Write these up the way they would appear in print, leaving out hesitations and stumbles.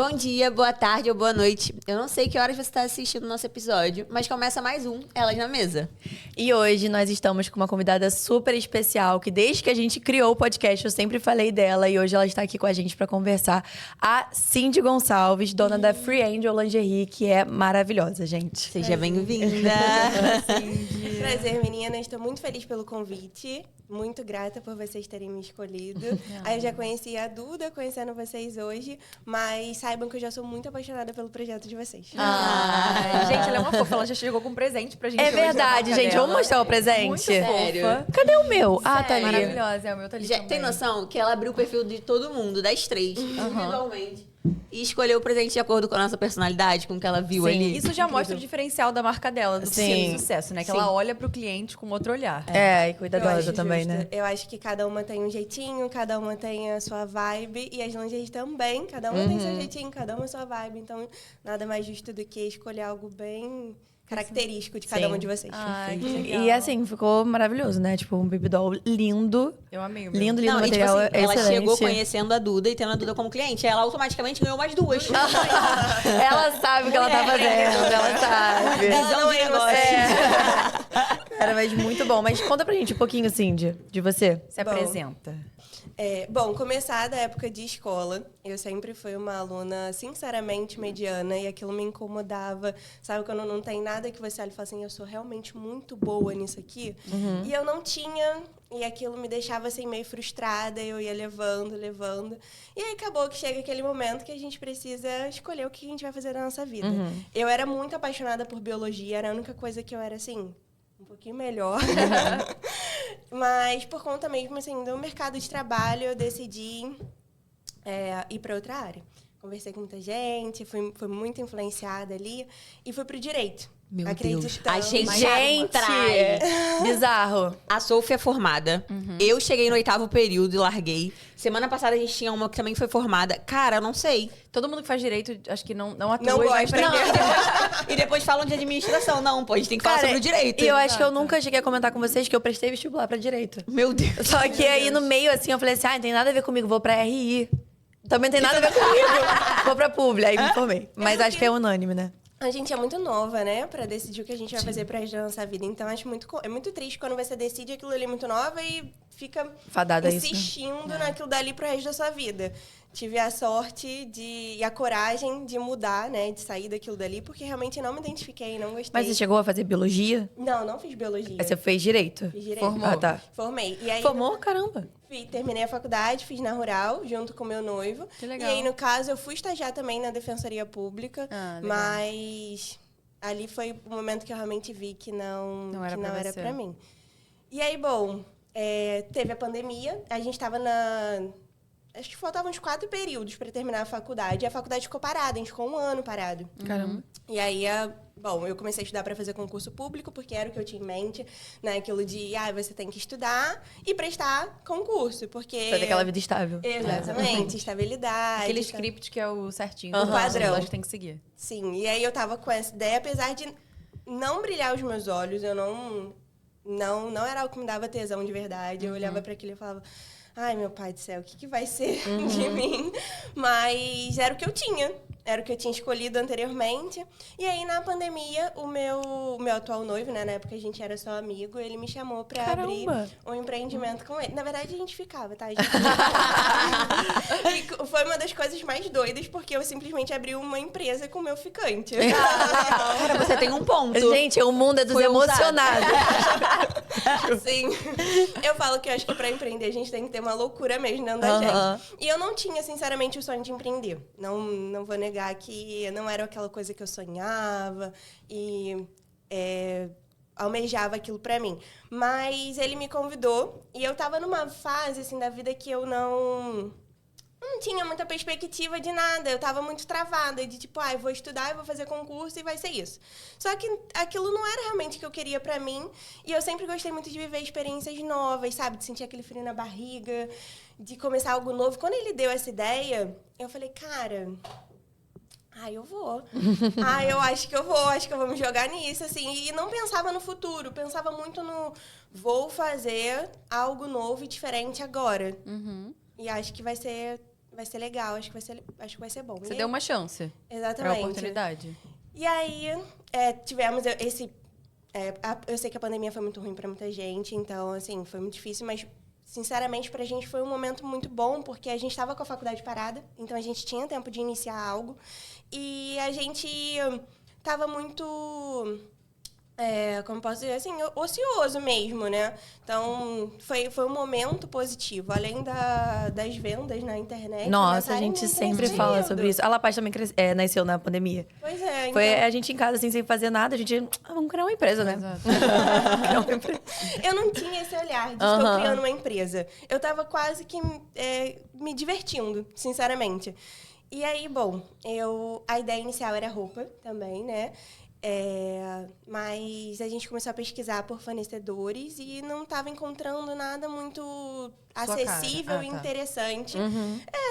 Bom dia, boa tarde ou boa noite. Eu não sei que horas você está assistindo o nosso episódio, mas começa mais um Elas na Mesa. E hoje nós estamos com uma convidada super especial, que desde que a gente criou o podcast, eu sempre falei dela, e hoje ela está aqui com a gente para conversar. A Cindy Gonçalves, dona da Free Angel Lingerie, que é maravilhosa, gente. Seja bem-vinda. Prazer, meninas. Estou muito feliz pelo convite. Muito grata por vocês terem me escolhido. Aí eu já conheci a Duda, conhecendo vocês hoje, mas saibam que eu já sou muito apaixonada pelo projeto de vocês. Gente, ela é uma fofa. Ela já chegou com um presente pra gente. É hoje na verdade, marca gente. dela. Vamos mostrar o presente? Muito Sério? fofa. Cadê o meu? Ah, tá ali. Maravilhosa. É o meu tá ali Já também. tem noção que ela abriu o perfil de todo mundo, das três, individualmente, e escolheu o presente de acordo com a nossa personalidade, com o que ela viu Sim. ali. Isso já mostra o diferencial da marca dela, do Sim. sucesso, né? Que Sim. ela olha pro cliente com outro olhar. É, e Eu cuidadosa acho também, justo. né? Eu acho que cada uma tem um jeitinho, cada uma tem a sua vibe, e as lingeries também. Cada uma tem seu jeitinho, cada uma a sua vibe. Então, nada mais justo do que escolher algo bem característico de cada Sim. uma de vocês. Ai, que legal. E assim, ficou maravilhoso, né? Tipo, um baby doll lindo. Eu amei o meu. Lindo, lindo Não, e tipo material. assim, ela excelente. chegou conhecendo a Duda e tendo a Duda como cliente. Ela automaticamente ganhou mais duas. Ela sabe o que ela tá fazendo, ela sabe. Visão de negócio. Cara, mas muito bom. Mas conta pra gente um pouquinho, Cindy, de você. Se apresenta. Bom, começar da época de escola, eu sempre fui uma aluna sinceramente mediana e aquilo me incomodava. Sabe, quando não tem nada que você olha e fala assim, eu sou realmente muito boa nisso aqui? E eu não tinha, e aquilo me deixava assim meio frustrada, eu ia levando. E aí acabou que chega aquele momento que a gente precisa escolher o que a gente vai fazer na nossa vida. Eu era muito apaixonada por biologia, era a única coisa que eu era assim, um pouquinho melhor. Mas por conta mesmo assim, do mercado de trabalho, eu decidi ir para outra área. Conversei com muita gente, fui muito influenciada ali e fui pro direito. Meu Acreditando. Deus. A gente Gente, bizarro. A Sophie é formada. Eu cheguei no 8º período e larguei. Semana passada a gente tinha uma que também foi formada. Cara, eu não sei. Todo mundo que faz direito, acho que não atua Não e vai gosta. empreender. E depois falam de administração. Não, pô, a gente tem que falar sobre o direito. E eu acho que eu nunca cheguei a comentar com vocês que eu prestei vestibular pra direito. Meu Deus. Só que aí no meio, assim, eu falei assim, não tem nada a ver comigo, vou pra RI. Também tem nada a ver comigo. Vou pra Publi, aí me formei. Mas acho que é unânime, né? A gente é muito nova, né? Pra decidir o que a gente vai fazer pro resto da nossa vida. Então, acho muito triste quando você decide aquilo ali muito nova e fica Fadada a isso, né? insistindo naquilo dali pro resto da sua vida. Tive a sorte e a coragem de mudar, né? De sair daquilo dali, porque realmente não me identifiquei, não gostei. Mas você chegou a fazer biologia? Não fiz biologia. Aí você fez direito? Fiz direito. Formou. Ah, tá. Formei. E aí, Formou? Caramba. terminei a faculdade, fiz na Rural, junto com meu noivo. Que legal. E aí, no caso, eu fui estagiar também na Defensoria Pública. Ah, legal. Mas ali foi o momento que eu realmente vi que não era você. pra mim. E aí, bom, teve a pandemia. A gente estava acho que faltavam uns 4 períodos para terminar a faculdade. E a faculdade ficou parada, a gente ficou 1 ano parado. Caramba. E aí, bom, eu comecei a estudar para fazer concurso público, porque era o que eu tinha em mente, né? Aquilo de, você tem que estudar e prestar concurso, porque... Pra ter aquela vida estável. Exatamente, estabilidade. Aquele script que é o certinho. Aham. do Padrão. A gente tem que seguir. Sim, e aí eu tava com essa ideia, apesar de não brilhar os meus olhos, eu não era algo que me dava tesão de verdade. Eu olhava para aquilo e falava, ai, meu pai do céu, o que vai ser de mim? Mas era o que eu tinha. Era o que eu tinha escolhido anteriormente. E aí, na pandemia, o meu atual noivo, né? Na época a gente era só amigo, ele me chamou pra abrir um empreendimento com ele. Na verdade, a gente ficava, tá? E foi uma das coisas mais doidas, porque eu simplesmente abri uma empresa com o meu ficante. Cara, você tem um ponto. Gente, o mundo é dos Foi emocionados. Sim. Eu falo que eu acho que pra empreender a gente tem que ter uma loucura mesmo dentro da gente. E eu não tinha, sinceramente, o sonho de empreender. Não vou negar que não era aquela coisa que eu sonhava e almejava aquilo pra mim. Mas ele me convidou e eu tava numa fase, assim, da vida que eu não tinha muita perspectiva de nada. Eu tava muito travada de tipo, eu vou estudar, eu vou fazer concurso e vai ser isso. Só que aquilo não era realmente o que eu queria pra mim. E eu sempre gostei muito de viver experiências novas, sabe? De sentir aquele frio na barriga, de começar algo novo. Quando ele deu essa ideia, eu falei, cara... eu vou. Eu acho que eu vou me jogar nisso, assim. E não pensava no futuro, pensava muito no vou fazer algo novo e diferente agora. E acho que vai ser vai ser legal, acho que vai ser bom. Você E deu uma chance exatamente. pra oportunidade. E aí, tivemos esse... eu sei que a pandemia foi muito ruim pra muita gente, então, assim, foi muito difícil, mas, sinceramente, pra gente foi um momento muito bom, porque a gente estava com a faculdade parada, então a gente tinha tempo de iniciar algo, e a gente tava muito... como posso dizer, assim, ocioso mesmo, né? Então, foi um momento positivo. Além das vendas na internet... Nossa, a gente sempre fala sobre isso. A La Paz também nasceu na pandemia. Pois é, então... Foi a gente em casa, assim, sem fazer nada. A gente, vamos criar uma empresa, né? Exato. Criar uma empresa. Eu não tinha esse olhar de estou criando uma empresa. Eu tava quase que me divertindo, sinceramente. E aí, bom, a ideia inicial era roupa também, né? Mas a gente começou a pesquisar por fornecedores e não estava encontrando nada muito acessível e interessante.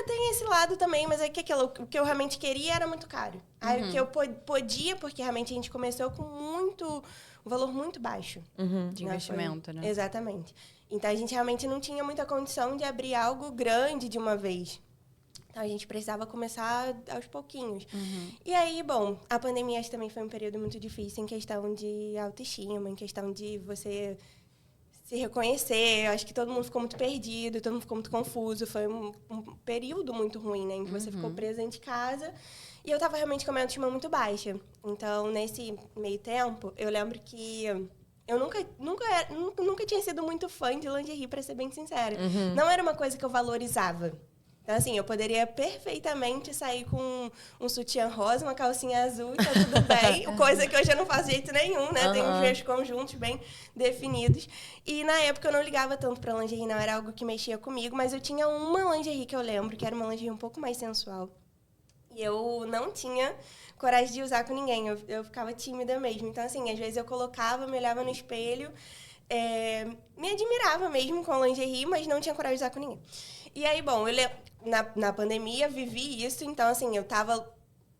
Tem esse lado também, mas é que o que eu realmente queria era muito caro. Aí o que eu podia, porque realmente a gente começou com um valor muito baixo. De investimento, né? Exatamente. Então a gente realmente não tinha muita condição de abrir algo grande de uma vez. Então, a gente precisava começar aos pouquinhos. E aí, bom, a pandemia acho que também foi um período muito difícil em questão de autoestima, em questão de você se reconhecer. Eu acho que todo mundo ficou muito perdido, todo mundo ficou muito confuso. Foi um período muito ruim, né? Em que você ficou presa dentro de casa. E eu tava realmente com a minha autoestima muito baixa. Então, nesse meio tempo, eu lembro que... Eu nunca tinha sido muito fã de lingerie, pra ser bem sincera. Não era uma coisa que eu valorizava. Então, assim, eu poderia perfeitamente sair com um sutiã rosa, uma calcinha azul e tá tudo bem. Coisa que hoje eu não faço de jeito nenhum, né? Tem os meus conjuntos bem definidos. E, na época, eu não ligava tanto pra lingerie, não. Era algo que mexia comigo. Mas eu tinha uma lingerie que eu lembro, que era uma lingerie um pouco mais sensual. E eu não tinha coragem de usar com ninguém. Eu ficava tímida mesmo. Então, assim, às vezes eu colocava, me olhava no espelho... me admirava mesmo com a lingerie, mas não tinha coragem de usar com ninguém. E aí, bom, na pandemia vivi isso, então, assim, eu tava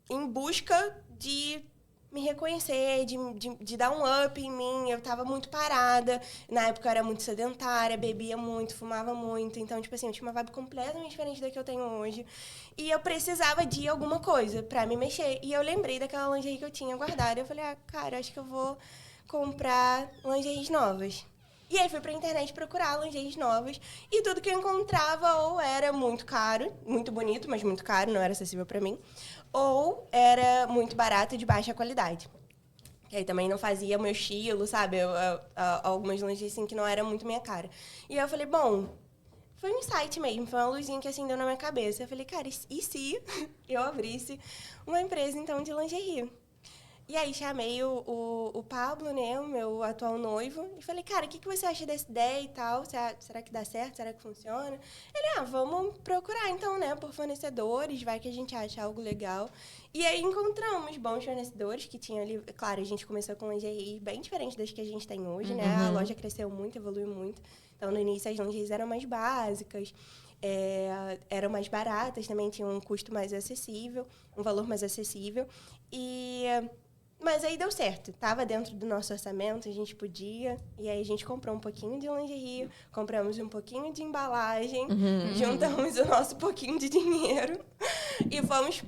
em busca de me reconhecer, de dar um up em mim. Eu tava muito parada. Na época eu era muito sedentária, bebia muito, fumava muito. Então, tipo assim, eu tinha uma vibe completamente diferente da que eu tenho hoje. E eu precisava de alguma coisa pra me mexer. E eu lembrei daquela lingerie que eu tinha guardada. Eu falei, cara, acho que eu vou comprar lingeries novas. E aí fui pra internet procurar lingeries novas. E tudo que eu encontrava ou era muito caro, muito bonito, mas muito caro, não era acessível pra mim. Ou era muito barato e de baixa qualidade. Que aí também não fazia o meu estilo, sabe? Algumas lingeries assim que não era muito minha cara. E aí eu falei, bom, foi um insight mesmo, foi uma luzinha que acendeu na minha cabeça. Eu falei, cara, e se eu abrisse uma empresa, então, de lingerie? E aí chamei o Pablo, né, o meu atual noivo, e falei, cara, o que você acha dessa ideia e tal? Será que dá certo? Será que funciona? Ele, vamos procurar então, né, por fornecedores, vai que a gente acha algo legal. E aí encontramos bons fornecedores que tinham ali, claro, a gente começou com lingerie bem diferente das que a gente tem hoje, né? A loja cresceu muito, evoluiu muito. Então, no início, as lingeries eram mais básicas, eram mais baratas, também tinham um custo mais acessível, um valor mais acessível. Mas aí deu certo. Tava dentro do nosso orçamento, a gente podia. E aí a gente comprou um pouquinho de lingerie, compramos um pouquinho de embalagem, juntamos o nosso pouquinho de dinheiro e fomos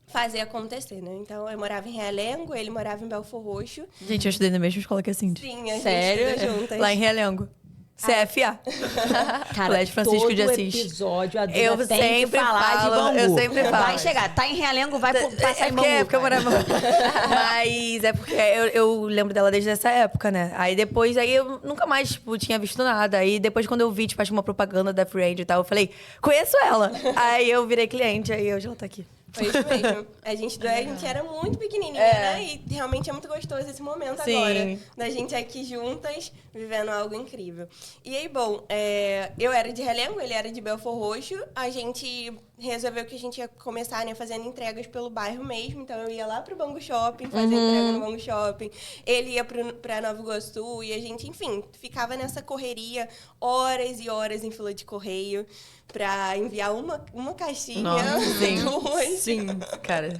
fazer acontecer, né? Então, eu morava em Realengo, ele morava em Belfor Roxo. Gente, eu estudei na mesma escola que a Cindy. Sim, a gente Sério? estudou juntas. Lá em Realengo. CFA. Cara, Colégio Francisco todo de Assis. episódio a Duda Eu tem sempre que falar falo, de Bangu. eu sempre falo. Vai chegar, tá em Realengo, vai passar em Bangu. É porque eu morava... Mas é porque eu lembro dela desde essa época, né? Aí depois, eu nunca mais, tipo, tinha visto nada. Aí depois, quando eu vi, tipo, acho uma propaganda da Free Angel e tal, eu falei, conheço ela. Aí eu virei cliente, aí hoje ela tá aqui. Foi isso mesmo. A gente era muito pequenininha, né? E realmente é muito gostoso esse momento agora. Da gente aqui juntas, vivendo algo incrível. E aí, bom, eu era de Realengo, ele era de Belfor Roxo. A gente resolveu que a gente ia começar, né, fazendo entregas pelo bairro mesmo. Então, eu ia lá pro Bangu Shopping, fazer entrega no Bangu Shopping. Ele ia pra Nova Iguaçu. E a gente, enfim, ficava nessa correria, horas e horas em fila de correio, pra enviar uma caixinha, duas. Sim, cara.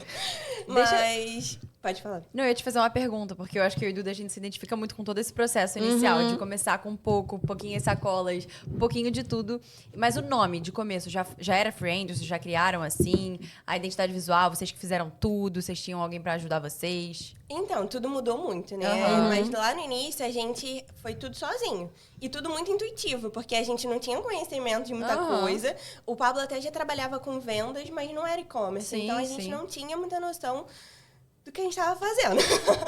Mas... Pode falar. Não, eu ia te fazer uma pergunta, porque eu acho que eu e Duda, a gente se identifica muito com todo esse processo inicial, de começar com um pouquinho as sacolas, um pouquinho de tudo. Mas o nome, de começo, já era Free Angels? Vocês já criaram assim? A identidade visual, vocês que fizeram tudo? Vocês tinham alguém pra ajudar vocês? Então, tudo mudou muito, né? Mas lá no início, a gente foi tudo sozinho. E tudo muito intuitivo, porque a gente não tinha conhecimento de muita coisa. O Pablo até já trabalhava com vendas, mas não era e-commerce. Sim, então, a gente sim. não tinha muita noção do que a gente estava fazendo.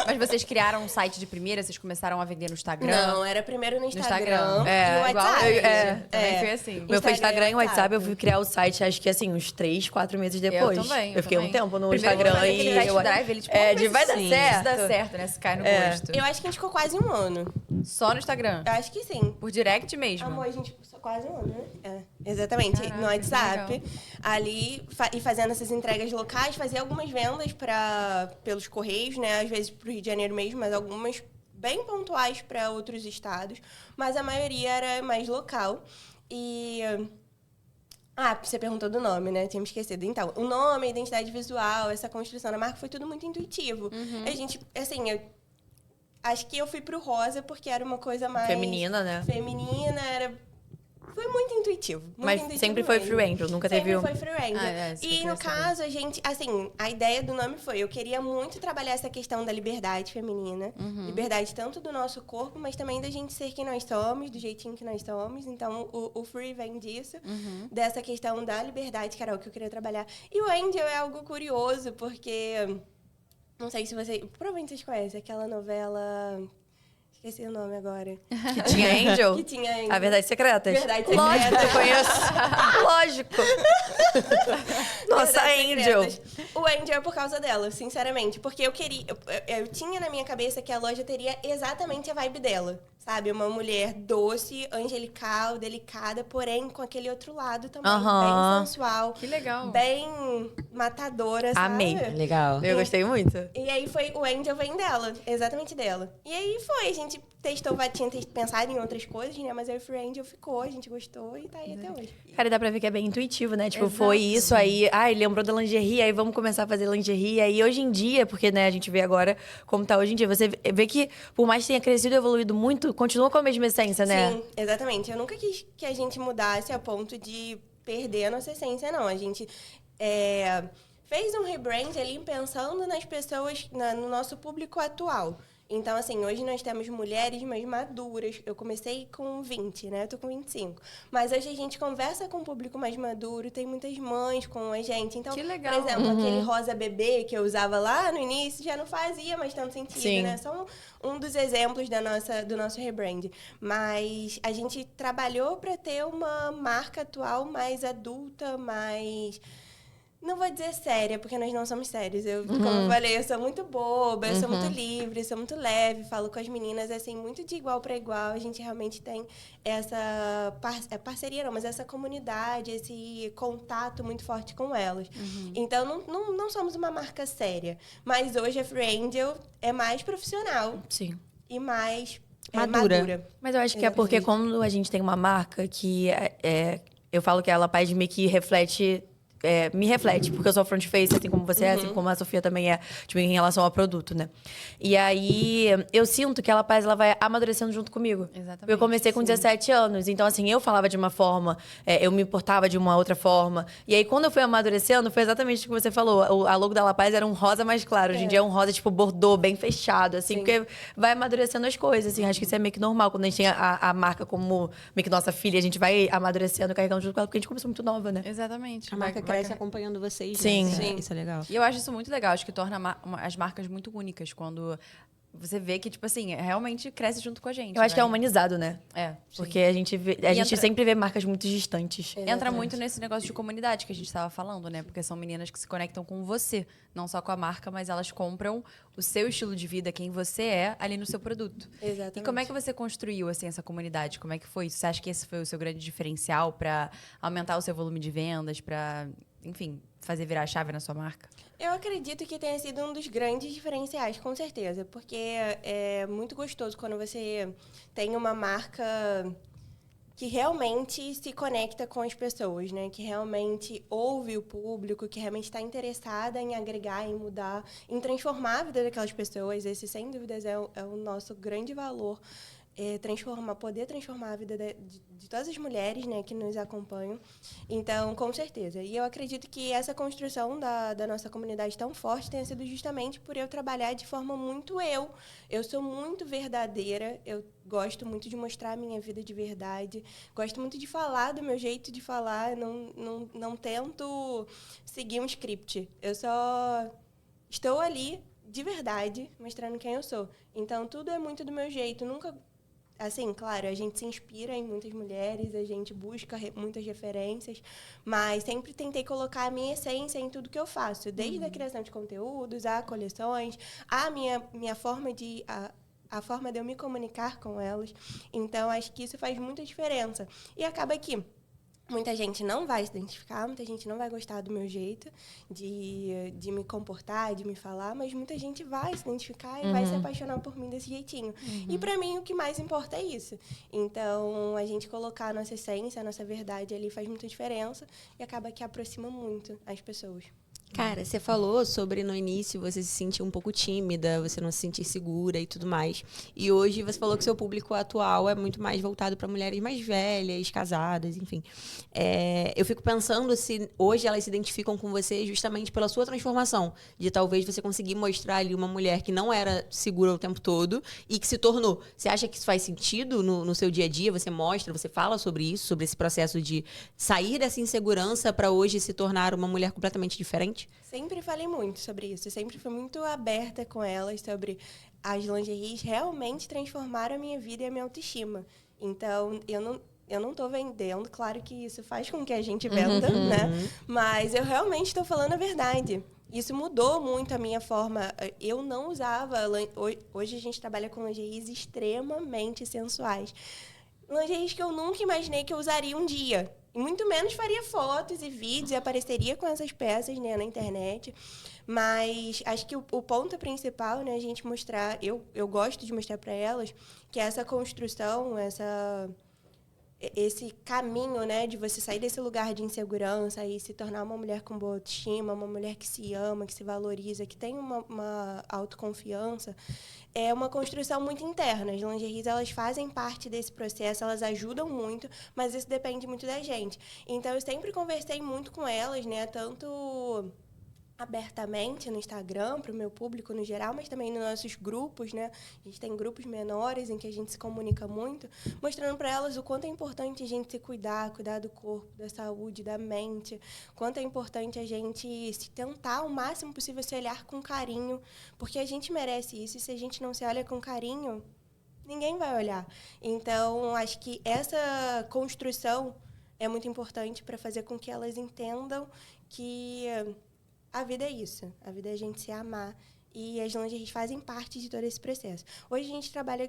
Mas vocês criaram um site de primeira? Vocês começaram a vender no Instagram? Não, era primeiro no No Instagram, e É, o igual WhatsApp. também foi assim. Meu foi Instagram e e WhatsApp, eu fui criar o site, acho que assim, uns 3, 4 meses depois. Eu também. Eu fiquei um tempo no Primeiro Instagram quando aquele e... test drive, ele tipo, vai dar certo. Isso dá certo, né? Se cai no gosto. Eu acho que a gente ficou quase um ano. Só no Instagram? Eu acho que sim. Por direct mesmo? Amor, a gente ficou quase um ano, né? Exatamente. Caraca, no WhatsApp. legal. Ali, e fazendo essas entregas locais, fazia algumas vendas pelos Correios, né? Às vezes pro Rio de Janeiro mesmo, mas algumas bem pontuais para outros estados. Mas a maioria era mais local. E... você perguntou do nome, né? Tinha me esquecido. Então, o nome, a identidade visual, essa construção da marca foi tudo muito intuitivo. A gente, assim, eu acho que eu fui pro rosa porque era uma coisa mais... Feminina, né? Feminina, foi muito intuitivo. Muito Mas intuitivo sempre foi mesmo. Free Angel, nunca teve... Sempre foi Free Angel. isso E eu no queria saber. caso, a gente... Assim, a ideia do nome foi... Eu queria muito trabalhar essa questão da liberdade feminina. Liberdade tanto do nosso corpo, mas também da gente ser quem nós somos, do jeitinho que nós somos. Então, o Free vem disso. Dessa questão da liberdade, que era o que eu queria trabalhar. E o Angel é algo curioso, porque... Não sei se vocês... Provavelmente vocês conhecem aquela novela... Esqueci o nome agora. Que tinha Angel? Que tinha Angel. A Verdade Secreta. Verdade Secreta. Lógico, eu conheço. Lógico. Nossa, Verdades Angel. Secretas. O Angel é por causa dela, sinceramente. Porque eu queria... Eu tinha na minha cabeça que a loja teria exatamente a vibe dela. Sabe? Uma mulher doce, angelical, delicada, porém com aquele outro lado também. Bem sensual. Que legal. Bem matadora, sabe? Amei. Legal. Eu gostei muito. E aí foi... O Angel vem dela. Exatamente dela. E aí foi. A gente testou... Tinha pensado em outras coisas, né? Mas aí o Free Angel ficou. A gente gostou e tá aí até hoje. Cara, dá pra ver que é bem intuitivo, né? Tipo, foi isso aí. Ai, lembrou da lingerie, aí vamos começar a fazer lingerie. Aí hoje em dia, porque, né, a gente vê agora como tá hoje em dia. Você vê que, por mais que tenha crescido e evoluído muito, continua com a mesma essência, né? Sim, exatamente. Eu nunca quis que a gente mudasse a ponto de perder a nossa essência, não. A gente fez um rebrand ali pensando nas pessoas, no nosso público atual. Então, assim, hoje nós temos mulheres mais maduras. Eu comecei com 20, né? Eu tô com 25. Mas hoje a gente conversa com um público mais maduro, tem muitas mães com a gente. Então, Que legal. por exemplo, aquele rosa bebê que eu usava lá no início já não fazia mais tanto sentido, Sim. né? Só um dos exemplos do nosso rebrand. Mas a gente trabalhou para ter uma marca atual mais adulta, mais... Não vou dizer séria, porque nós não somos sérios. Como eu falei, eu sou muito boba, eu sou muito livre, sou muito leve, falo com as meninas, assim, muito de igual para igual. A gente realmente tem essa parceria, não, mas essa comunidade, esse contato muito forte com elas. Então, não somos uma marca séria. Mas hoje a Free Angel é mais profissional Sim. e mais Madura. Mas eu acho que é porque quando a gente tem uma marca que eu falo que ela faz meio que reflete... me reflete, porque eu sou front face, assim como você é, assim como a Sofia também é, tipo, em relação ao produto, né? E aí, eu sinto que ela vai amadurecendo junto comigo. Exatamente, Eu comecei com 17 anos, então, assim, eu falava de uma forma, eu me importava de uma outra forma. E aí, quando eu fui amadurecendo, foi exatamente o que você falou. A logo da La Paz era um rosa mais claro. Hoje em dia é um rosa, tipo, bordô, bem fechado, assim, porque vai amadurecendo as coisas, assim. Acho que isso é meio que normal. Quando a gente tem a marca como meio que nossa filha, a gente vai amadurecendo, carregando junto com ela, porque a gente começou muito nova, né? Exatamente. A marca cresce acompanhando vocês. Sim. Né? Sim. Isso é legal. E eu acho isso muito legal. Acho que torna as marcas muito únicas. Quando você vê que, tipo assim, realmente cresce junto com a gente. Eu acho que é né? humanizado, né? Porque a gente sempre vê marcas muito distantes. Entra muito nesse negócio de comunidade que a gente estava falando, né? Porque são meninas que se conectam com você. Não só com a marca, mas elas compram o seu estilo de vida, quem você é, ali no seu produto. Exatamente. E como é que você construiu, assim, essa comunidade? Como é que foi isso? Você acha que esse foi o seu grande diferencial para aumentar o seu volume de vendas, para, enfim, fazer virar a chave na sua marca? Eu acredito que tenha sido um dos grandes diferenciais, com certeza. Porque é muito gostoso quando você tem uma marca que realmente se conecta com as pessoas, né? Que realmente ouve o público, que realmente está interessada em agregar, em mudar, em transformar a vida daquelas pessoas. Esse, sem dúvidas, é o nosso grande valor. Poder transformar a vida de todas as mulheres, né, que nos acompanham. Então, com certeza. E eu acredito que essa construção da nossa comunidade tão forte tenha sido justamente por eu trabalhar de forma muito eu. Eu sou muito verdadeira, eu gosto muito de mostrar a minha vida de verdade, gosto muito de falar do meu jeito de falar, não tento seguir um script. Eu só estou ali de verdade, mostrando quem eu sou. Então, tudo é muito do meu jeito. Nunca... Assim, claro, a gente se inspira em muitas mulheres, a gente busca muitas referências, mas sempre tentei colocar a minha essência em tudo que eu faço, desde a criação de conteúdos, a coleções, a minha forma de... A forma de eu me comunicar com elas. Então, acho que isso faz muita diferença. E acaba que muita gente não vai se identificar, muita gente não vai gostar do meu jeito de me comportar, de me falar, mas muita gente vai se identificar e vai se apaixonar por mim desse jeitinho. E pra mim o que mais importa é isso. Então, a gente colocar a nossa essência, a nossa verdade ali faz muita diferença e acaba que aproxima muito as pessoas. Cara, você falou sobre no início você se sentir um pouco tímida, você não se sentir segura e tudo mais. E hoje você falou que seu público atual é muito mais voltado para mulheres mais velhas, casadas, enfim. Eu fico pensando se hoje elas se identificam com você justamente pela sua transformação, de talvez você conseguir mostrar ali uma mulher que não era segura o tempo todo e que se tornou. Você acha que isso faz sentido no seu dia a dia? Você mostra, você fala sobre isso, sobre esse processo de sair dessa insegurança para hoje se tornar uma mulher completamente diferente? Sempre falei muito sobre isso, sempre fui muito aberta com elas sobre as lingeries realmente transformaram a minha vida e a minha autoestima. Então, eu não estou vendendo, claro que isso faz com que a gente venda, né? Mas eu realmente estou falando a verdade. Isso mudou muito a minha forma. Eu não usava... Hoje a gente trabalha com lingeries extremamente sensuais. Lingeries que eu nunca imaginei que eu usaria um dia. E muito menos faria fotos e vídeos e apareceria com essas peças, né, na internet. Mas acho que o ponto principal, né, a gente mostrar... Eu gosto de mostrar para elas que essa construção, esse caminho, né, de você sair desse lugar de insegurança e se tornar uma mulher com boa autoestima, uma mulher que se ama, que se valoriza, que tem uma autoconfiança, é uma construção muito interna. As lingeries, elas fazem parte desse processo, elas ajudam muito, mas isso depende muito da gente. Então, eu sempre conversei muito com elas, né, tanto abertamente no Instagram, para o meu público no geral, mas também nos nossos grupos, né? A gente tem grupos menores em que a gente se comunica muito, mostrando para elas o quanto é importante a gente se cuidar do corpo, da saúde, da mente, quanto é importante a gente se tentar o máximo possível se olhar com carinho, porque a gente merece isso, e se a gente não se olha com carinho, ninguém vai olhar. Então, acho que essa construção é muito importante para fazer com que elas entendam que a vida é isso. A vida é a gente se amar. E as lingeries fazem parte de todo esse processo. Hoje a gente trabalha...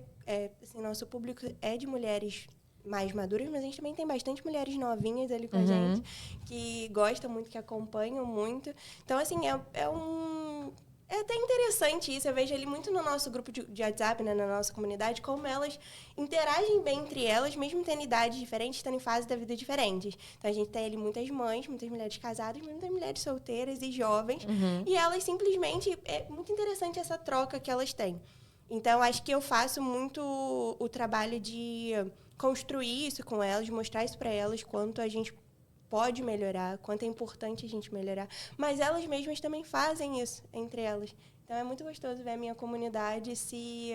assim, nosso público é de mulheres mais maduras, mas a gente também tem bastante mulheres novinhas ali com a gente, que gostam muito, que acompanham muito. Então, assim, é até interessante isso. Eu vejo ali muito no nosso grupo de WhatsApp, né, na nossa comunidade, como elas interagem bem entre elas, mesmo tendo idades diferentes, estando em fases da vida diferentes. Então, a gente tem ali muitas mães, muitas mulheres casadas, muitas mulheres solteiras e jovens. E elas simplesmente... É muito interessante essa troca que elas têm. Então, acho que eu faço muito o trabalho de construir isso com elas, mostrar isso para elas, quanto a gente pode melhorar, quanto é importante a gente melhorar. Mas elas mesmas também fazem isso entre elas. Então, é muito gostoso ver a minha comunidade se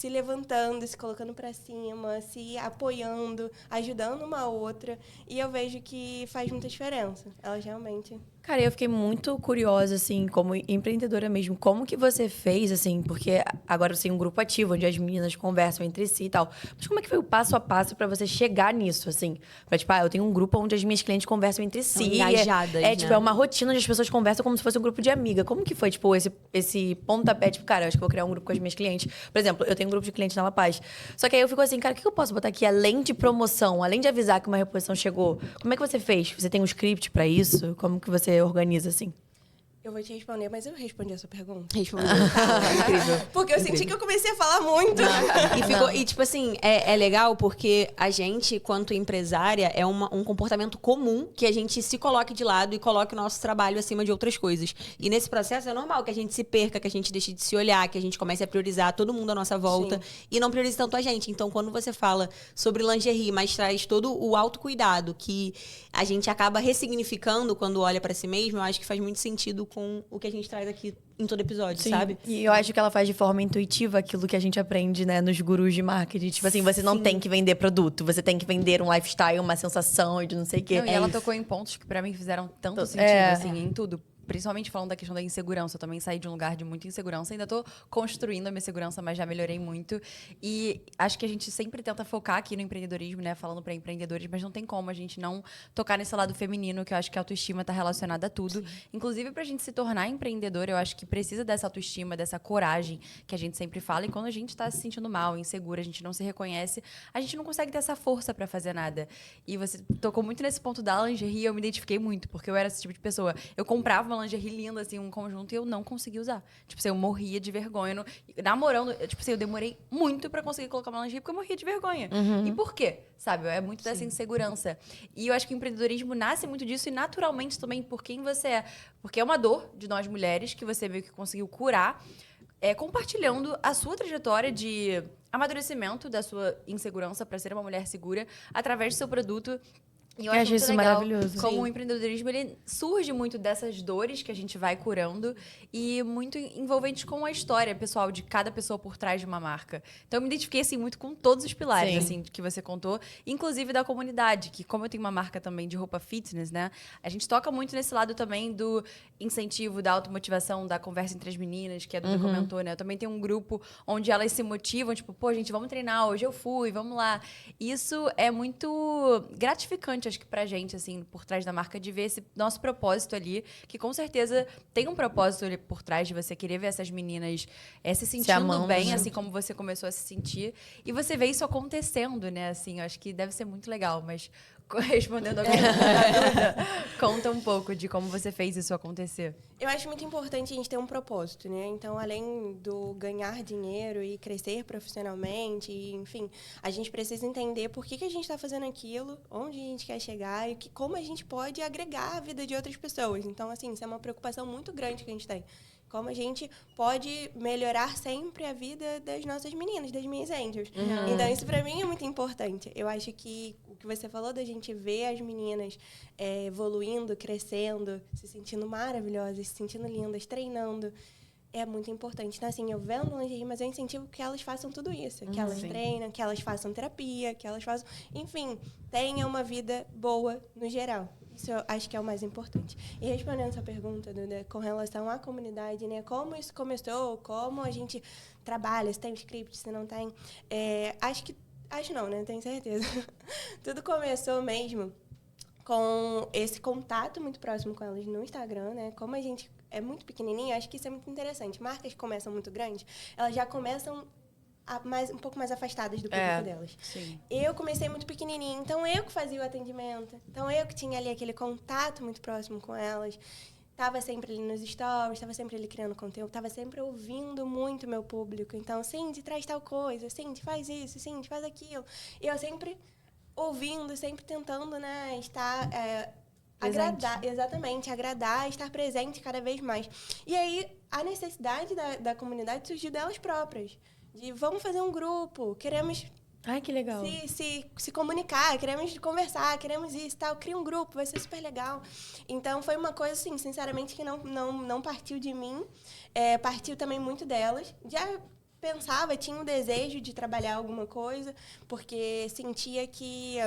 levantando, se colocando para cima, se apoiando, ajudando uma a outra. E eu vejo que faz muita diferença. Elas realmente... Cara, eu fiquei muito curiosa, assim, como empreendedora mesmo. Como que você fez, assim, porque agora você tem um grupo ativo, onde as meninas conversam entre si e tal. Mas como é que foi o passo a passo pra você chegar nisso, assim? Pra, tipo, eu tenho um grupo onde as minhas clientes conversam entre si. Engajadas, né? Tipo, é uma rotina onde as pessoas conversam como se fosse um grupo de amiga. Como que foi, tipo, esse pontapé? Tipo, cara, eu acho que vou criar um grupo com as minhas clientes. Por exemplo, eu tenho um grupo de clientes na La Paz. Só que aí eu fico assim, cara, o que eu posso botar aqui além de promoção? Além de avisar que uma reposição chegou? Como é que você fez? Você tem um script pra isso? Como que você organiza, assim? Eu vou te responder, mas eu respondi a sua pergunta. Respondeu. Incrível. Porque eu senti que eu comecei a falar muito. E tipo assim, é legal porque a gente, quanto empresária, é um comportamento comum que a gente se coloque de lado e coloque o nosso trabalho acima de outras coisas. E nesse processo é normal que a gente se perca, que a gente deixe de se olhar, que a gente comece a priorizar todo mundo à nossa volta. Sim. E não priorize tanto a gente. Então, quando você fala sobre lingerie, mas traz todo o autocuidado que a gente acaba ressignificando quando olha pra si mesmo, eu acho que faz muito sentido com o que a gente traz aqui em todo episódio, Sim. sabe? E eu acho que ela faz de forma intuitiva aquilo que a gente aprende, né, nos gurus de marketing. Tipo assim, você não tem que vender produto, você tem que vender um lifestyle, uma sensação e de não sei o quê. Não, e ela tocou em pontos que pra mim fizeram tanto sentido, assim, em tudo. Principalmente falando da questão da insegurança. Eu também saí de um lugar de muita insegurança. Ainda tô construindo a minha segurança, mas já melhorei muito. E acho que a gente sempre tenta focar aqui no empreendedorismo, né? Falando para empreendedores, mas não tem como a gente não tocar nesse lado feminino, que eu acho que a autoestima tá relacionada a tudo. Sim. Inclusive, pra gente se tornar empreendedor, eu acho que precisa dessa autoestima, dessa coragem que a gente sempre fala. E quando a gente tá se sentindo mal, insegura, a gente não se reconhece, a gente não consegue ter essa força para fazer nada. E você tocou muito nesse ponto da lingerie, eu me identifiquei muito, porque eu era esse tipo de pessoa. Eu comprava uma lingerie linda, assim, um conjunto, e eu não conseguia usar. Tipo assim, eu morria de vergonha. Namorando, tipo assim, eu demorei muito pra conseguir colocar uma lingerie, porque eu morria de vergonha. E por quê? Sabe? É muito dessa insegurança. E eu acho que o empreendedorismo nasce muito disso, e naturalmente também por quem você é. Porque é uma dor de nós mulheres, que você meio que conseguiu curar, compartilhando a sua trajetória de amadurecimento da sua insegurança pra ser uma mulher segura, através do seu produto. E eu acho isso legal, maravilhoso. Como o empreendedorismo, ele surge muito dessas dores que a gente vai curando e muito envolvente com a história pessoal de cada pessoa por trás de uma marca. Então, eu me identifiquei, assim, muito com todos os pilares, assim, que você contou, inclusive da comunidade, que como eu tenho uma marca também de roupa fitness, né, a gente toca muito nesse lado também do incentivo, da automotivação, da conversa entre as meninas, que a Duda comentou, né? Eu também tenho um grupo onde elas se motivam, tipo, pô, gente, vamos treinar, hoje eu fui, vamos lá. Isso é muito gratificante, acho que pra gente, assim, por trás da marca, de ver esse nosso propósito ali, que com certeza tem um propósito ali por trás de você querer ver essas meninas se sentindo amando, bem, assim como você começou a se sentir. E você vê isso acontecendo, né? Assim, eu acho que deve ser muito legal, mas respondendo a pergunta, conta um pouco de como você fez isso acontecer. Eu acho muito importante a gente ter um propósito, né? Então, além do ganhar dinheiro e crescer profissionalmente, e, enfim, a gente precisa entender por que a gente está fazendo aquilo, onde a gente quer chegar e como a gente pode agregar a vida de outras pessoas. Então, assim, isso é uma preocupação muito grande que a gente tem. Como a gente pode melhorar sempre a vida das nossas meninas, das minhas angels. Então, isso pra mim é muito importante. Eu acho que o que você falou da gente ver as meninas evoluindo, crescendo, se sentindo maravilhosas, se sentindo lindas, treinando, é muito importante. Então, assim, eu vendo lingerie, mas eu incentivo que elas façam tudo isso. Que elas treinem, que elas façam terapia, que elas façam... Enfim, tenham uma vida boa no geral. Isso eu acho que é o mais importante. E respondendo essa pergunta, Duda, com relação à comunidade, né? Como isso começou, como a gente trabalha, se tem um script, se não tem. Acho não, né? Tenho certeza. Tudo começou mesmo com esse contato muito próximo com elas no Instagram, né? Como a gente é muito pequenininha, acho que isso é muito interessante. Marcas que começam muito grandes, elas já começam um pouco mais afastadas do público delas. Sim. Eu comecei muito pequenininha, então eu que fazia o atendimento. Então eu que tinha ali aquele contato muito próximo com elas. Estava sempre ali nos stories, estava sempre ali criando conteúdo, estava sempre ouvindo muito o meu público. Então, Cindy, traz tal coisa, Cindy, faz isso, Cindy, faz aquilo. E eu sempre ouvindo, sempre tentando, né, estar... agradar, exatamente, agradar, estar presente cada vez mais. E aí, a necessidade da comunidade surgiu delas próprias. De vamos fazer um grupo, queremos Ai, que legal. Se comunicar, queremos conversar, queremos isso e tal, cria um grupo, vai ser super legal. Então, foi uma coisa, assim, sinceramente, que não partiu de mim, partiu também muito delas. Já pensava, tinha um desejo de trabalhar alguma coisa, porque sentia que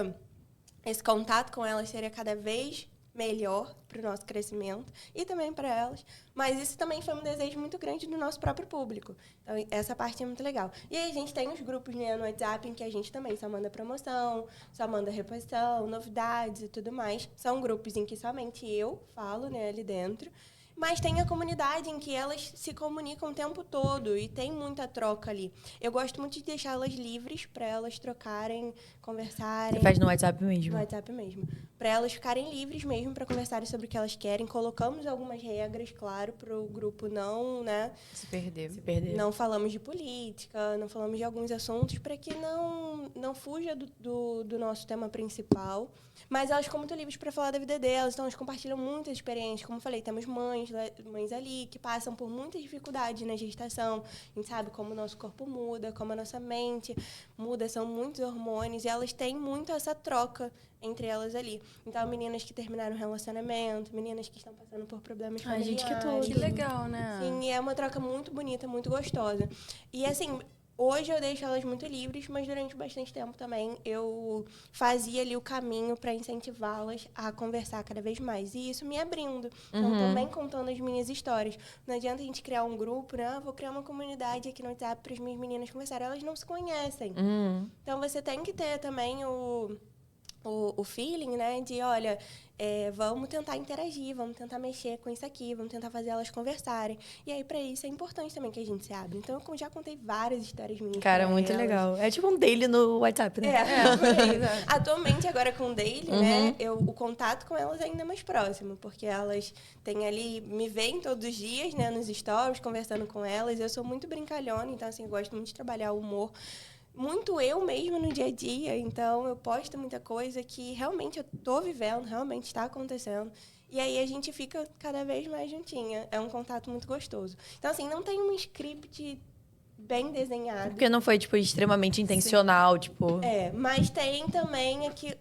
esse contato com elas seria cada vez melhor para o nosso crescimento e também para elas. Mas isso também foi um desejo muito grande do nosso próprio público. Então, essa parte é muito legal. E aí a gente tem os grupos, né, no WhatsApp em que a gente também só manda promoção, só manda reposição, novidades e tudo mais. São grupos em que somente eu falo, né, ali dentro. Mas tem a comunidade em que elas se comunicam o tempo todo e tem muita troca ali. Eu gosto muito de deixar elas livres para elas trocarem, conversarem. Você faz no WhatsApp mesmo? No WhatsApp mesmo. Para elas ficarem livres mesmo para conversarem sobre o que elas querem. Colocamos algumas regras, claro, para o grupo não, né? Se perder. Não falamos de política, não falamos de alguns assuntos para que não fuja do nosso tema principal. Mas elas ficam muito livres para falar da vida delas, então elas compartilham muitas experiências. Como eu falei, temos mães ali que passam por muitas dificuldades na gestação. A gente sabe como o nosso corpo muda, como a nossa mente muda, são muitos hormônios e elas têm muito essa troca entre elas ali. Então, meninas que terminaram o relacionamento, meninas que estão passando por problemas familiares. Gente, que tudo. Que legal, né? Sim, e é uma troca muito bonita, muito gostosa. E assim, hoje eu deixo elas muito livres, mas durante bastante tempo também eu fazia ali o caminho para incentivá-las a conversar cada vez mais. E isso me abrindo. Então, também contando as minhas histórias. Não adianta a gente criar um grupo, né? Vou criar uma comunidade aqui no WhatsApp para as minhas meninas conversarem. Elas não se conhecem. Então, você tem que ter também o feeling, né? De, olha, vamos tentar interagir, vamos tentar mexer com isso aqui, vamos tentar fazer elas conversarem. E aí, para isso, é importante também que a gente se abra. Então, eu já contei várias histórias minhas. Cara, muito elas. legal. É tipo um daily no WhatsApp, né? Atualmente, agora com o Daily, né? O contato com elas é ainda mais próximo, porque elas têm ali, me veem todos os dias, né? Nos stories, conversando com elas. Eu sou muito brincalhona, então, assim, eu gosto muito de trabalhar o humor. Muito eu mesma no dia a dia, então eu posto muita coisa que realmente eu tô vivendo, realmente está acontecendo. E aí a gente fica cada vez mais juntinha. É um contato muito gostoso. Então, assim, não tem um script bem desenhado. Porque não foi, tipo, extremamente intencional, tipo... Mas tem também aqui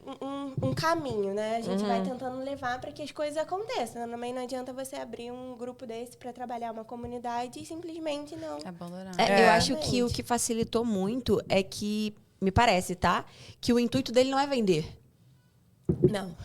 um caminho, né? A gente vai tentando levar para que as coisas aconteçam. Também não adianta você abrir um grupo desse para trabalhar uma comunidade e simplesmente não... Abandonar. Eu acho que o que facilitou muito é que, me parece, tá? Que o intuito dele não é vender. Não.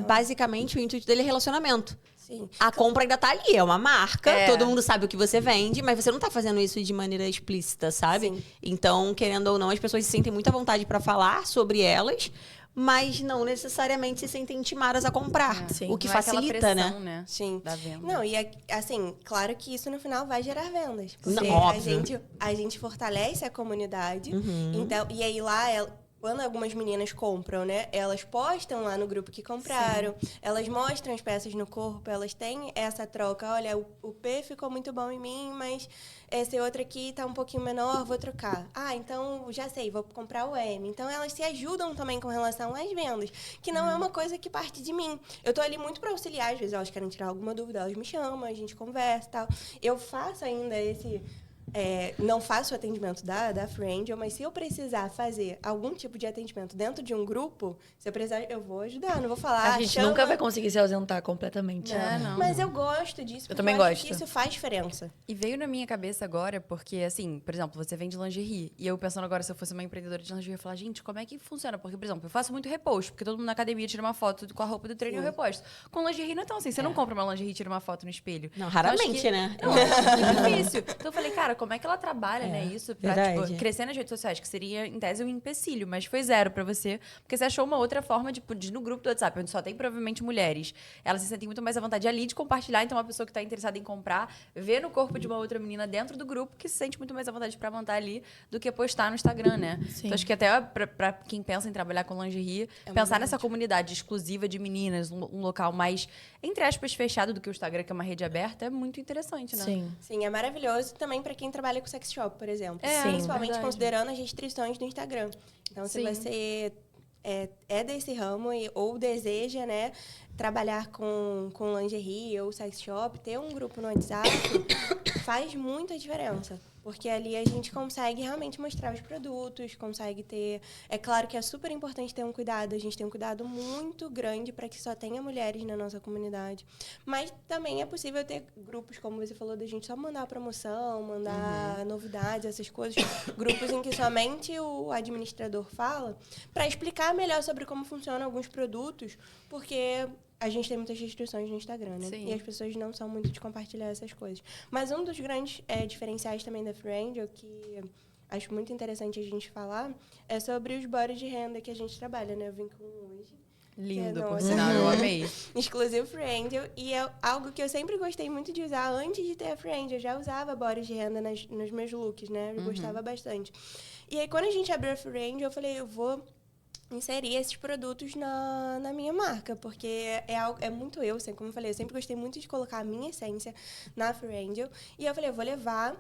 Basicamente, o intuito dele é relacionamento. Sim. A compra ainda tá ali, é uma marca, todo mundo sabe o que você vende, mas você não tá fazendo isso de maneira explícita, sabe? Sim. Então, querendo ou não, as pessoas se sentem muita vontade pra falar sobre elas, mas não necessariamente se sentem intimadas a comprar. Sim. O que Não é aquela facilita, pressão, né? Sim. Da venda. Não, e assim, claro que isso no final vai gerar vendas. Não, Porque óbvio. a gente fortalece a comunidade. Então, e aí lá, quando algumas meninas compram, né? Elas postam lá no grupo que compraram. Elas mostram as peças no corpo, elas têm essa troca. Olha, o P ficou muito bom em mim, mas esse outro aqui tá um pouquinho menor, vou trocar. Ah, então já sei, vou comprar o M. Então elas se ajudam também com relação às vendas, que não é uma coisa que parte de mim. Eu tô ali muito para auxiliar, às vezes elas querem tirar alguma dúvida, elas me chamam, a gente conversa e tal. Eu faço ainda não faço o atendimento da Free Angel, mas se eu precisar fazer algum tipo de atendimento dentro de um grupo, se eu precisar, eu vou ajudar. Não vou falar, A gente chama... nunca vai conseguir se ausentar completamente. Não. Mas eu gosto disso, porque também eu acho gosto. que isso faz diferença. E veio na minha cabeça agora, porque, assim, por exemplo, você vende lingerie. E eu pensando agora, se eu fosse uma empreendedora de lingerie, eu ia falar, gente, como é que funciona? Porque, por exemplo, eu faço muito reposto, porque todo mundo na academia tira uma foto com a roupa do treino e eu reposto. Com lingerie não é tão assim. Você não compra uma lingerie e tira uma foto no espelho. Não, Então, acho raramente, que- né? Não, é muito difícil. Então eu falei, cara, como é que ela trabalha, né, isso? Pra, verdade. tipo, crescer nas redes sociais, que seria, em tese, um empecilho. Mas foi zero pra você, porque você achou uma outra forma de ir no grupo do WhatsApp, onde só tem provavelmente mulheres. Elas se sentem muito mais à vontade ali de compartilhar. Então, uma pessoa que tá interessada em comprar, vê no corpo de uma outra menina dentro do grupo, que se sente muito mais à vontade pra mandar ali do que postar no Instagram, né? Sim. Então, acho que até pra quem pensa em trabalhar com lingerie, pensar nessa comunidade exclusiva de meninas, um local mais, entre aspas, fechado do que o Instagram, que é uma rede aberta, é muito interessante, né? Sim. Sim, é maravilhoso também para quem trabalha com sex shop, por exemplo. É, Principalmente verdade. considerando as restrições do Instagram. Então, se Sim. você é desse ramo ou deseja, né, trabalhar com lingerie ou sex shop, ter um grupo no WhatsApp faz muita diferença. Porque ali a gente consegue realmente mostrar os produtos, consegue ter... É claro que é super importante ter um cuidado. A gente tem um cuidado muito grande para que só tenha mulheres na nossa comunidade. Mas também é possível ter grupos, como você falou, da gente só mandar promoção, mandar novidades, essas coisas. Grupos em que somente o administrador fala, para explicar melhor sobre como funcionam alguns produtos, porque... A gente tem muitas restrições no Instagram, né? Sim. E as pessoas não são muito de compartilhar essas coisas. Mas um dos grandes diferenciais também da Free Angel, que acho muito interessante a gente falar, é sobre os bodies de renda que a gente trabalha, né? Eu vim com um hoje. Lindo, É, por nossa. sinal, eu amei. Exclusivo Free Angel. E é algo que eu sempre gostei muito de usar antes de ter a Free Angel. Eu já usava bores de renda nos meus looks, né? Eu gostava bastante. E aí, quando a gente abriu a Free Angel, eu falei, eu vou inserir esses produtos na minha marca, porque é muito eu, assim, como eu falei, eu sempre gostei muito de colocar a minha essência na Free Angel. E eu falei, eu vou levar.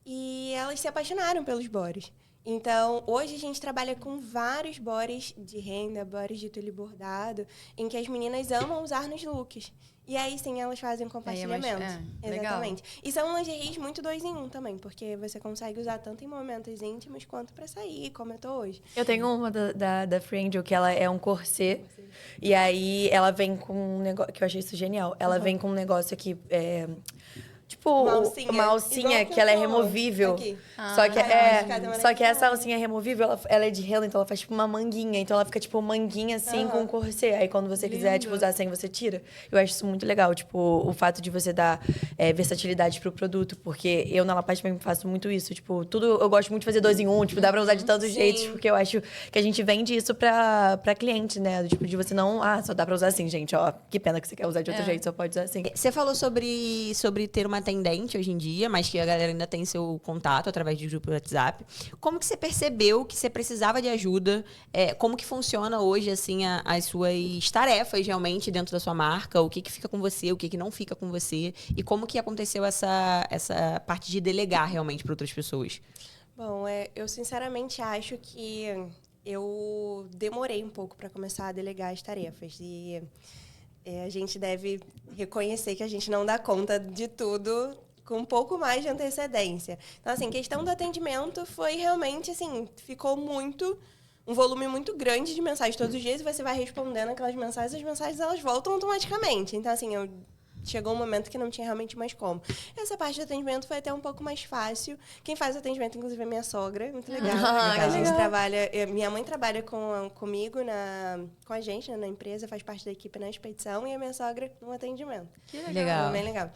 E elas se apaixonaram pelos bores. Então, hoje a gente trabalha com vários bores de renda, bores de tule bordado, em que as meninas amam usar nos looks. E aí, sim, elas fazem compartilhamento. legal. Exatamente. E são lingeries muito 2 em 1 também, porque você consegue usar tanto em momentos íntimos quanto pra sair, como eu tô hoje. Eu tenho uma da Free Angel, que ela é um corset. E aí, ela vem com um negócio... Que eu achei isso genial. Ela vem com um negócio aqui... Tipo, uma alcinha igual que ela é eu tô removível. aqui. Só que essa alcinha é removível, ela é de renda, então ela faz tipo uma manguinha. Então ela fica tipo manguinha assim com corset. Aí quando você quiser tipo, usar sem, você tira. Eu acho isso muito legal, tipo, o fato de você dar versatilidade pro produto. Porque eu na La Paz também faço muito isso. Tipo, tudo eu gosto muito de fazer 2 em 1, tipo, dá pra usar de tantos jeitos. Porque eu acho que a gente vende isso pra cliente, né? Tipo, de você não, só dá pra usar assim, gente, ó. Que pena que você quer usar de outro jeito, só pode usar assim. Você falou sobre ter uma atendente hoje em dia, mas que a galera ainda tem seu contato através de grupo do WhatsApp. Como que você percebeu que você precisava de ajuda? Como que funciona hoje, assim, as suas tarefas realmente dentro da sua marca? O que fica com você, o que não fica com você? E como que aconteceu essa parte de delegar realmente para outras pessoas? Bom, eu sinceramente acho que eu demorei um pouco para começar a delegar as tarefas. E a gente deve reconhecer que a gente não dá conta de tudo com um pouco mais de antecedência. Então, assim, questão do atendimento foi realmente, assim, ficou um volume muito grande de mensagens todos os dias e você vai respondendo aquelas mensagens, as mensagens elas voltam automaticamente. Então, assim, chegou um momento que não tinha realmente mais como. Essa parte do atendimento foi até um pouco mais fácil. Quem faz o atendimento, inclusive, é minha sogra. Muito legal. A gente trabalha... Minha mãe trabalha comigo, com a gente, né, na empresa, faz parte da equipe na expedição, e a minha sogra no atendimento. Que legal. Bem legal.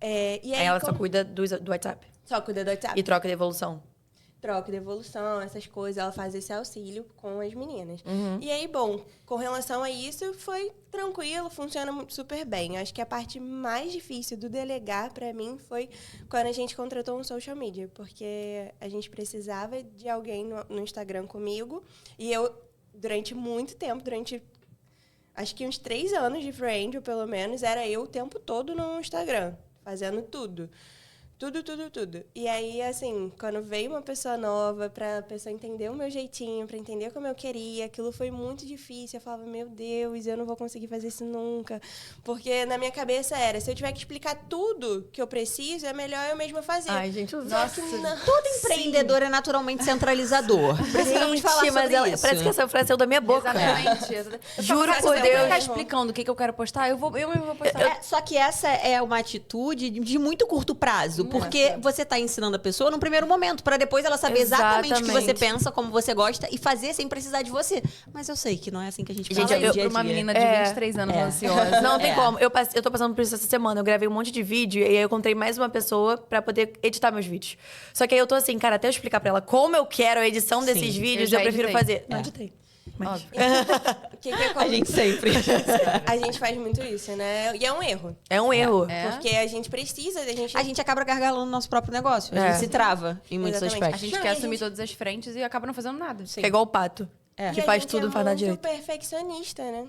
E Aí ela só cuida do WhatsApp. Só cuida do WhatsApp. E troca de evolução. Troca de evolução, essas coisas, ela faz esse auxílio com as meninas. E aí, bom, com relação a isso, foi tranquilo, funciona super bem. Acho que a parte mais difícil do delegar, para mim, foi quando a gente contratou um social media, porque a gente precisava de alguém no Instagram comigo, e eu, durante muito tempo, acho que uns 3 anos de Free Angel, pelo menos, era eu o tempo todo no Instagram, fazendo tudo. Tudo. E aí, assim, quando veio uma pessoa nova, pra pessoa entender o meu jeitinho, pra entender como eu queria, aquilo foi muito difícil. Eu falava, meu Deus, eu não vou conseguir fazer isso nunca. Porque na minha cabeça era, se eu tiver que explicar tudo que eu preciso, é melhor eu mesma fazer. Ai, gente, Nossa, Todo empreendedor é naturalmente centralizador. Precisamos falar sobre isso. Parece que essa frase saiu da minha boca. Exatamente. Juro Se por eu Deus. ficar explicando o que eu quero postar, eu mesmo vou postar. Só que essa é uma atitude de muito curto prazo, porque você está ensinando a pessoa num primeiro momento, para depois ela saber exatamente o que você pensa, como você gosta, e fazer sem precisar de você. Mas eu sei que não é assim que a gente fala. Gente, pra uma menina de 23 anos ansiosa. Não tem como. Eu tô passando por isso essa semana. Eu gravei um monte de vídeo e aí eu encontrei mais uma pessoa pra poder editar meus vídeos. Só que aí eu tô assim, cara, até eu explicar pra ela como eu quero a edição desses vídeos, eu eu já prefiro editei. fazer. Não editei. Mas... O que acontece? A gente sempre. A gente faz muito isso, né? E é um erro. É um erro. Porque a gente precisa, A gente acaba gargalando no nosso próprio negócio. A gente se trava em muitos Exatamente. aspectos. A gente quer assumir todas as frentes e acaba não fazendo nada. É igual o pato. Que faz tudo, não faz nada direito. E a gente é muito perfeccionista, né?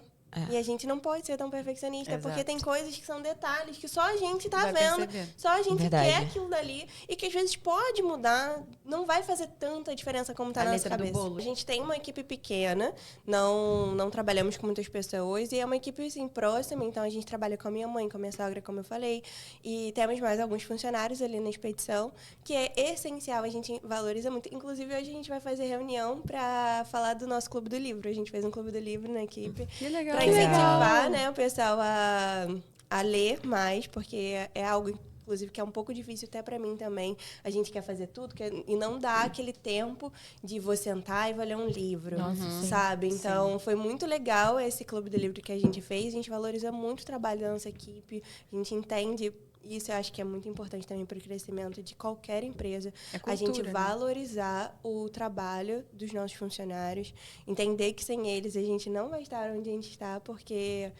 E a gente não pode ser tão perfeccionista, porque tem coisas que são detalhes que só a gente tá Vai vendo, perceber. só a gente Verdade. quer aquilo dali, e que às vezes pode mudar, não vai fazer tanta diferença como tá A na nossa letra do cabeça. bolo. A gente tem uma equipe pequena, não trabalhamos com muitas pessoas, e é uma equipe assim, próxima, então a gente trabalha com a minha mãe, com a minha sogra, como eu falei, e temos mais alguns funcionários ali na expedição, que é essencial, a gente valoriza muito. Inclusive, hoje a gente vai fazer reunião para falar do nosso Clube do Livro. A gente fez um Clube do Livro na equipe. Que legal. Para incentivar, né, o pessoal a ler mais, porque é algo, inclusive, que é um pouco difícil até para mim também. A gente quer fazer tudo e não dá aquele tempo de vou sentar e vou ler um livro, sabe? Então, foi muito legal esse Clube do Livro que a gente fez. A gente valoriza muito o trabalho da nossa equipe. A gente entende isso eu acho que é muito importante também para o crescimento de qualquer empresa. É cultura, a gente né? valorizar o trabalho dos nossos funcionários, entender que sem eles a gente não vai estar onde a gente está, porque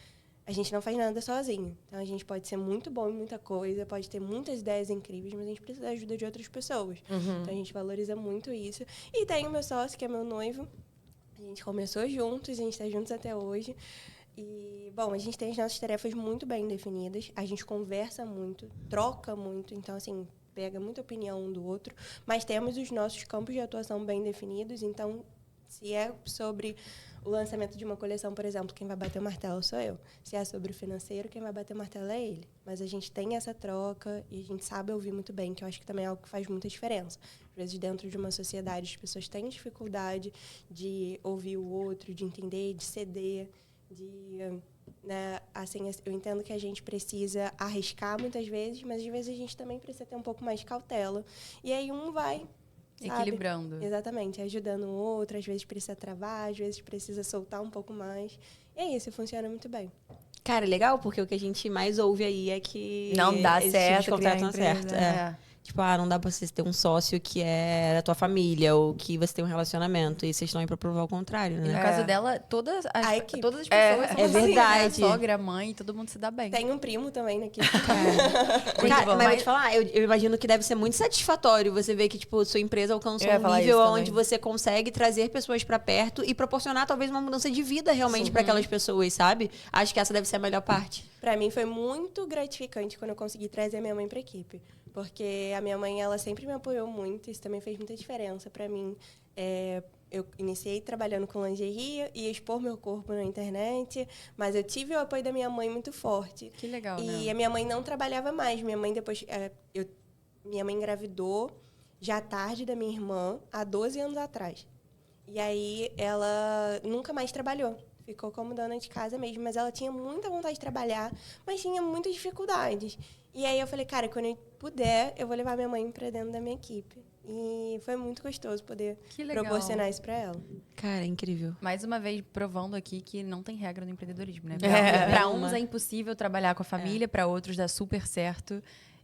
a gente não faz nada sozinho. Então, a gente pode ser muito bom em muita coisa, pode ter muitas ideias incríveis, mas a gente precisa da ajuda de outras pessoas. Então, a gente valoriza muito isso. E tem o meu sócio, que é meu noivo. A gente começou juntos, a gente está juntos até hoje. E, bom, a gente tem as nossas tarefas muito bem definidas. A gente conversa muito, troca muito. Então, assim, pega muita opinião um do outro. Mas temos os nossos campos de atuação bem definidos. Então, se é sobre o lançamento de uma coleção, por exemplo, quem vai bater o martelo sou eu. Se é sobre o financeiro, quem vai bater o martelo é ele. Mas a gente tem essa troca e a gente sabe ouvir muito bem, que eu acho que também é algo que faz muita diferença. Às vezes, dentro de uma sociedade, as pessoas têm dificuldade de ouvir o outro, de entender, de ceder, né, assim, eu entendo que a gente precisa arriscar muitas vezes, mas às vezes a gente também precisa ter um pouco mais de cautela. E aí um vai... sabe? Equilibrando. Exatamente, ajudando o outro, às vezes precisa travar, às vezes precisa soltar um pouco mais. E é isso, funciona muito bem. Cara, legal, porque o que a gente mais ouve aí é que Não dá esse certo, tipo de contrato criar não empresa, certo. É. Tipo, não dá pra você ter um sócio que é da tua família ou que você tem um relacionamento e vocês estão aí pra provar o contrário, E né? no caso dela, todas as A equipe. pessoas são é assim, verdade. né? A sogra, a mãe, todo mundo se dá bem. Tem um primo também aqui. Cara, mas vou te falar, eu imagino que deve ser muito satisfatório você ver que, tipo, sua empresa alcançou Eu ia um falar nível isso onde também. você consegue trazer pessoas pra perto e proporcionar talvez uma mudança de vida realmente pra aquelas pessoas, sabe? Acho que essa deve ser a melhor parte. Pra mim foi muito gratificante quando eu consegui trazer a minha mãe pra equipe. Porque a minha mãe, ela sempre me apoiou muito. Isso também fez muita diferença pra mim. Eu iniciei trabalhando com lingerie e expor meu corpo na internet. Mas eu tive o apoio da minha mãe muito forte. Que legal, E né? a minha mãe não trabalhava mais. Minha mãe depois... minha mãe engravidou já tarde da minha irmã, há 12 anos atrás. E aí ela nunca mais trabalhou. Ficou como dona de casa mesmo, mas ela tinha muita vontade de trabalhar, mas tinha muitas dificuldades. E aí eu falei, cara, quando eu puder, eu vou levar minha mãe para dentro da minha equipe. E foi muito gostoso poder Que legal. proporcionar isso para ela. Cara, é incrível. Mais uma vez, provando aqui que não tem regra no empreendedorismo, né? É. Pra uns é impossível trabalhar com a família, pra outros dá super certo.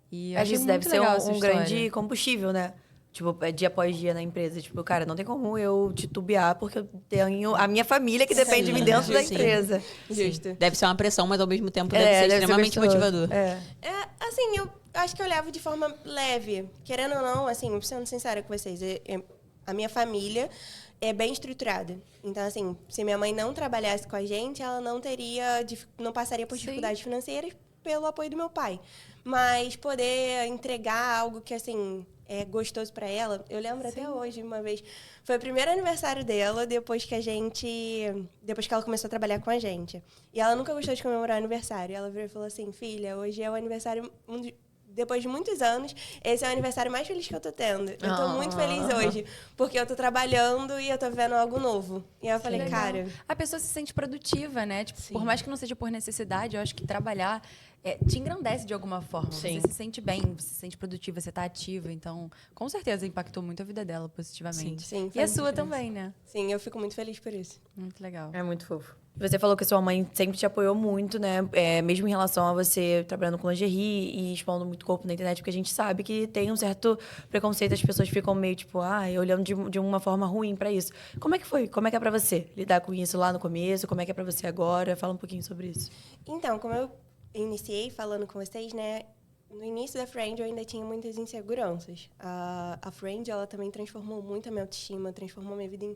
E eu Acho que achei isso deve muito ser legal essa um história. grande combustível, né? Tipo, dia após dia na empresa. Tipo, cara, não tem como eu titubear, porque eu tenho a minha família que depende de mim dentro da sim. empresa. Justo. Deve ser uma pressão, mas ao mesmo tempo deve ser deve ser extremamente gostoso. motivador. Assim, eu acho que eu levo de forma leve. Querendo ou não, assim, sendo sincera com vocês, a minha família é bem estruturada. Então, assim, se minha mãe não trabalhasse com a gente, ela não passaria por dificuldades financeiras pelo apoio do meu pai. Mas poder entregar algo que, assim, é gostoso para ela, eu lembro até hoje, uma vez. Foi o primeiro aniversário dela, depois que ela começou a trabalhar com a gente. E ela nunca gostou de comemorar aniversário. Ela virou e falou assim, filha, hoje é o aniversário... Depois de muitos anos, esse é o aniversário mais feliz que eu tô tendo. Eu tô muito feliz hoje, porque eu tô trabalhando e eu tô vendo algo novo. E aí eu falei, Legal. cara... A pessoa se sente produtiva, né? Tipo, por mais que não seja por necessidade, eu acho que trabalhar te engrandece de alguma forma. Sim. Você se sente bem, você se sente produtiva, você tá ativa. Então, com certeza, impactou muito a vida dela positivamente. Sim, E faz a sua diferença. também, né? Sim, eu fico muito feliz por isso. Muito legal. É muito fofo. Você falou que sua mãe sempre te apoiou muito, né? Mesmo em relação a você trabalhando com lingerie e expondo muito corpo na internet, porque a gente sabe que tem um certo preconceito, as pessoas ficam meio tipo, olhando de uma forma ruim pra isso. Como é que foi? Como é que é pra você lidar com isso lá no começo? Como é que é pra você agora? Fala um pouquinho sobre isso. Então, como eu iniciei falando com vocês, né? No início da Friend eu ainda tinha muitas inseguranças. A Friend, ela também transformou muito a minha autoestima, transformou minha vida em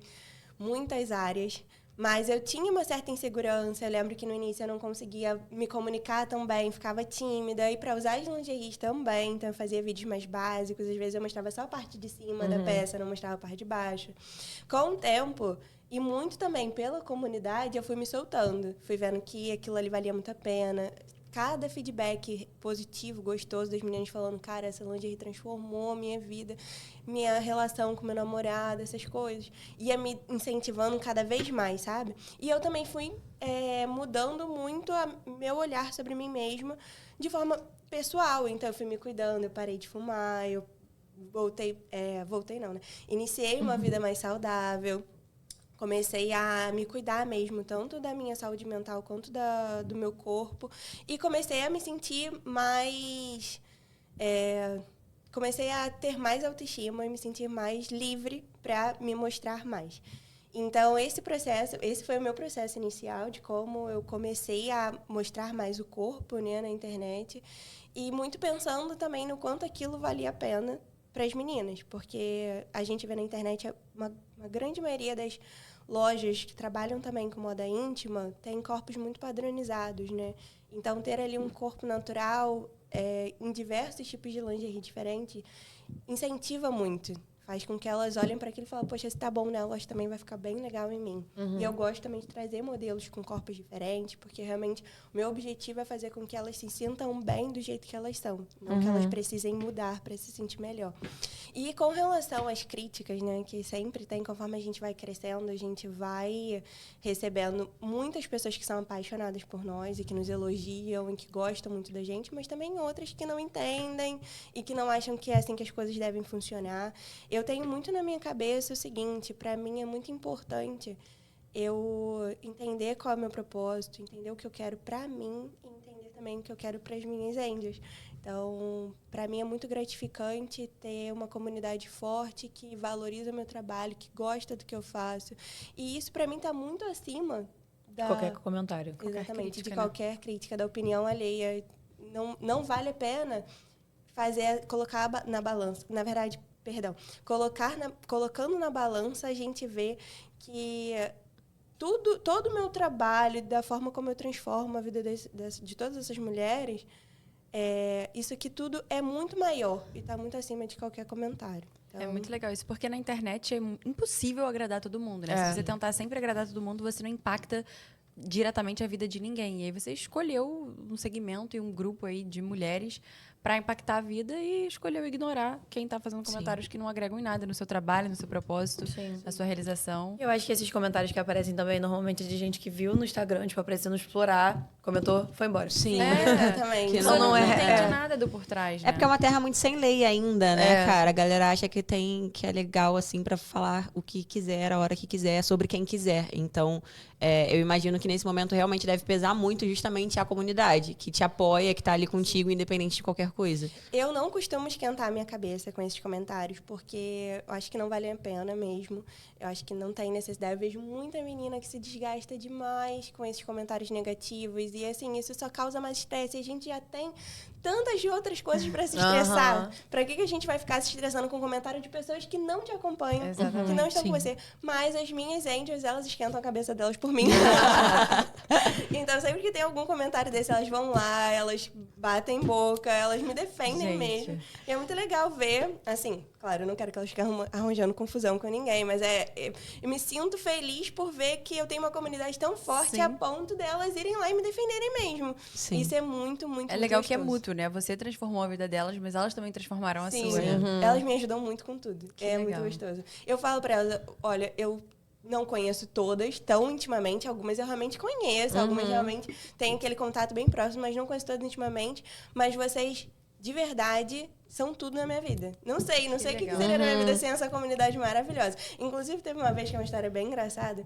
muitas áreas. Mas eu tinha uma certa insegurança. Eu lembro que no início eu não conseguia me comunicar tão bem, ficava tímida. E para usar as lingeries também, então eu fazia vídeos mais básicos. Às vezes eu mostrava só a parte de cima da peça, não mostrava a parte de baixo. Com o tempo, e muito também pela comunidade, eu fui me soltando. Fui vendo que aquilo ali valia muito a pena. Cada feedback positivo, gostoso das meninas falando, cara, essa lingerie transformou minha vida, minha relação com meu namorado, essas coisas. Ia me incentivando cada vez mais, sabe? E eu também fui mudando muito meu olhar sobre mim mesma de forma pessoal. Então, eu fui me cuidando, eu parei de fumar, eu voltei não, né? Iniciei uma vida mais saudável. Comecei a me cuidar mesmo, tanto da minha saúde mental quanto do meu corpo. E comecei a me sentir mais... comecei a ter mais autoestima e me sentir mais livre para me mostrar mais. Então, esse foi o meu processo inicial de como eu comecei a mostrar mais o corpo, né, na internet. E muito pensando também no quanto aquilo valia a pena para as meninas. Porque a gente vê na internet, uma grande maioria das lojas que trabalham também com moda íntima tem corpos muito padronizados, né? Então, ter ali um corpo natural em diversos tipos de lingerie diferentes incentiva muito. Faz com que elas olhem para aquilo e falem, poxa, se tá bom nelas, também vai ficar bem legal em mim. E eu gosto também de trazer modelos com corpos diferentes, porque realmente o meu objetivo é fazer com que elas se sintam bem do jeito que elas são. Não que elas precisem mudar para se sentir melhor. E com relação às críticas, né, que sempre tem, conforme a gente vai crescendo, a gente vai recebendo muitas pessoas que são apaixonadas por nós e que nos elogiam e que gostam muito da gente, mas também outras que não entendem e que não acham que é assim que as coisas devem funcionar. Eu tenho muito na minha cabeça o seguinte, para mim é muito importante eu entender qual é o meu propósito, entender o que eu quero para mim e entender também o que eu quero para as minhas angels. Então, para mim é muito gratificante ter uma comunidade forte que valoriza o meu trabalho, que gosta do que eu faço. E isso, para mim, está muito acima da... Qualquer comentário. Exatamente, crítica, de né? qualquer crítica, da opinião alheia. Não vale a pena colocar na balança. Na verdade, perdão, colocando na balança, a gente vê que todo o meu trabalho, da forma como eu transformo a vida de todas essas mulheres, isso aqui tudo é muito maior e está muito acima de qualquer comentário. Então, É muito legal isso, porque na internet é impossível agradar todo mundo, né? Se você tentar sempre agradar todo mundo, você não impacta diretamente a vida de ninguém. E aí você escolheu um segmento e um grupo aí de mulheres para impactar a vida e escolheu ignorar quem está fazendo comentários que não agregam em nada no seu trabalho, no seu propósito, na sua realização. Eu acho que esses comentários que aparecem também, normalmente, é de gente que viu no Instagram, tipo, aparecendo explorar, comentou, foi embora. Sim. exatamente. Que Não, não é- entende nada do por trás, né? É porque é uma terra muito sem lei ainda, né, cara? A galera acha que é legal, assim, pra falar o que quiser, a hora que quiser, sobre quem quiser. Então, eu imagino que nesse momento realmente deve pesar muito justamente a comunidade, que te apoia, que tá ali contigo, independente de qualquer coisa. Eu não costumo esquentar a minha cabeça com esses comentários, porque eu acho que não vale a pena mesmo. Eu acho que não tem necessidade. Eu vejo muita menina que se desgasta demais com esses comentários negativos. E, assim, isso só causa mais estresse. E a gente já tem tantas outras coisas para se estressar. Para que a gente vai ficar se estressando com comentário de pessoas que não te acompanham, que não estão com você? Mas as minhas angels, elas esquentam a cabeça delas por mim. Então, sempre que tem algum comentário desse, elas vão lá, elas batem boca, elas me defendem mesmo. E é muito legal ver, assim, claro, eu não quero que elas fiquem arranjando confusão com ninguém, mas eu me sinto feliz por ver que eu tenho uma comunidade tão forte a ponto delas irem lá e me defenderem mesmo. Sim. Isso é muito, muito, É legal muito que é gostoso. mútuo, né? Você transformou a vida delas, mas elas também transformaram a Sim, sua. né? elas me ajudam muito com tudo. É muito legal. gostoso. Eu falo pra elas, olha, eu não conheço todas tão intimamente, algumas eu realmente conheço, algumas realmente têm aquele contato bem próximo, mas não conheço todas intimamente, mas vocês, de verdade, são tudo na minha vida. Não sei o que legal. seria na minha vida sem essa comunidade maravilhosa. Inclusive, teve uma vez que é uma história bem engraçada,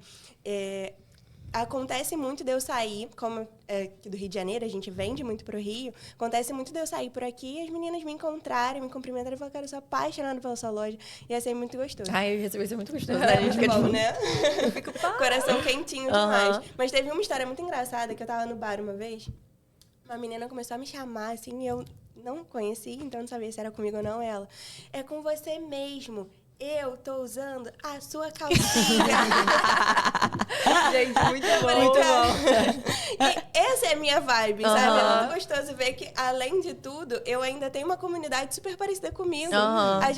acontece muito de eu sair, como aqui do Rio de Janeiro, a gente vende muito pro Rio, acontece muito de eu sair por aqui e as meninas me encontrarem, me cumprimentarem e falar, cara, eu sou apaixonada pela sua loja. E ia ser muito gostoso. Ai, eu recebi isso, é muito gostoso, né? É A gente muito fica bom, tipo... né? Coração quentinho demais. Mas teve uma história muito engraçada, que eu tava no bar uma vez, uma menina começou a me chamar, assim, e eu não conhecia, então não sabia se era comigo ou não. Ela, é com você mesmo. Eu tô usando a sua calcinha. Gente, muito Muito bom. E essa é a minha vibe, sabe? É muito gostoso ver que, além de tudo, eu ainda tenho uma comunidade super parecida comigo.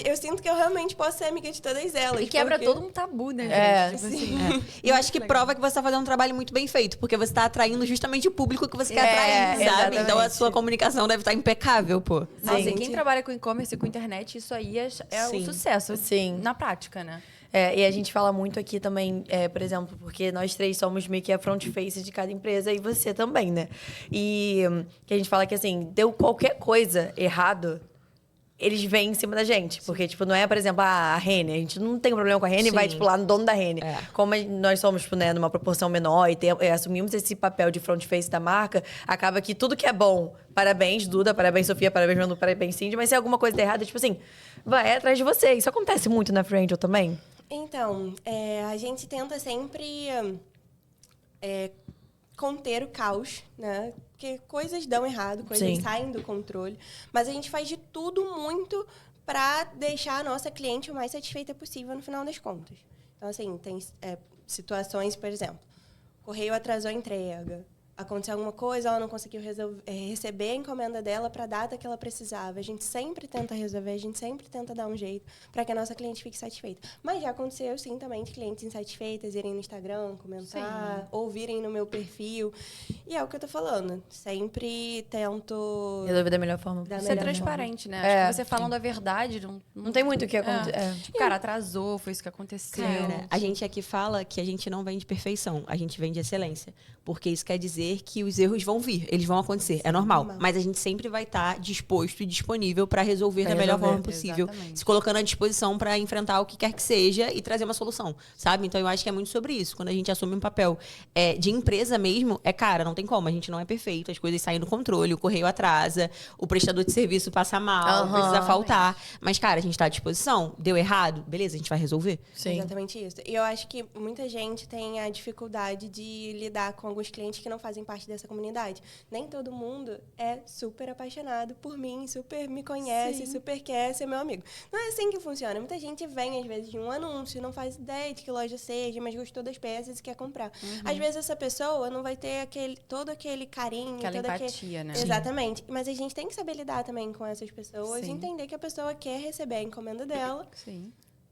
Eu sinto que eu realmente posso ser amiga de todas elas. E quebra porque- todo um tabu, né, gente? Tipo assim. E eu acho que prova que você tá fazendo um trabalho muito bem feito, porque você tá atraindo justamente o público que você quer atrair, sabe? exatamente. Então a sua comunicação deve estar impecável, pô. Nossa, e Sim. quem trabalha com e-commerce e com internet, isso aí é Sim. um sucesso. Sim. Na prática, né? E a gente fala muito aqui também, por exemplo, porque nós três somos meio que a front face de cada empresa e você também, né? E que a gente fala que, assim, deu qualquer coisa errado, eles vêm em cima da gente. Porque, tipo, não é, por exemplo, a Rene. A gente não tem um problema com a Rene e vai, tipo, lá no dono da Rene. Como nós somos, tipo, né, numa proporção menor e assumimos esse papel de front face da marca, acaba que tudo que é bom, parabéns, Duda, parabéns, Sofia, parabéns, Manu, parabéns, Cindy, mas se alguma coisa der errada, tipo assim, vai atrás de você. Isso acontece muito na Free Angel também? Então, a gente tenta sempre conter o caos, né? Porque coisas dão errado, coisas saem do controle. Mas a gente faz de tudo muito para deixar a nossa cliente o mais satisfeita possível no final das contas. Então, assim, tem situações, por exemplo, o correio atrasou a entrega. Aconteceu alguma coisa, ela não conseguiu receber a encomenda dela para a data que ela precisava. A gente sempre tenta resolver, a gente sempre tenta dar um jeito para que a nossa cliente fique satisfeita. Mas já aconteceu, sim, também de clientes insatisfeitas irem no Instagram, comentar, ou virem no meu perfil. E é o que eu tô falando. Sempre tento... Resolver da melhor forma. Ser transparente, né? Acho que você falando a verdade... Não tem muito o que acontecer. Tipo, cara, atrasou, foi isso que aconteceu. Cara, a gente aqui fala que a gente não vende perfeição, a gente vende excelência. Porque isso quer dizer que os erros vão vir, eles vão acontecer, é normal. Mas a gente sempre vai estar disposto e disponível para resolver da melhor forma possível, se colocando à disposição para enfrentar o que quer que seja e trazer uma solução, sabe? Então eu acho que é muito sobre isso. Quando a gente assume um papel de empresa mesmo, cara, não tem como, a gente não é perfeito, as coisas saem do controle, o correio atrasa, o prestador de serviço passa mal, precisa faltar. Mas, cara, a gente está à disposição, deu errado, beleza, a gente vai resolver. Sim. Exatamente isso. E eu acho que muita gente tem a dificuldade de lidar com alguns clientes que não fazem parte dessa comunidade. Nem todo mundo é super apaixonado por mim, super me conhece, super quer ser meu amigo. Não é assim que funciona. Muita gente vem, às vezes, de um anúncio, não faz ideia de que loja seja, mas gostou das peças e quer comprar. Às vezes, essa pessoa não vai ter todo aquele carinho. Aquela empatia, né? Exatamente. Mas a gente tem que saber lidar também com essas pessoas, entender que a pessoa quer receber a encomenda dela.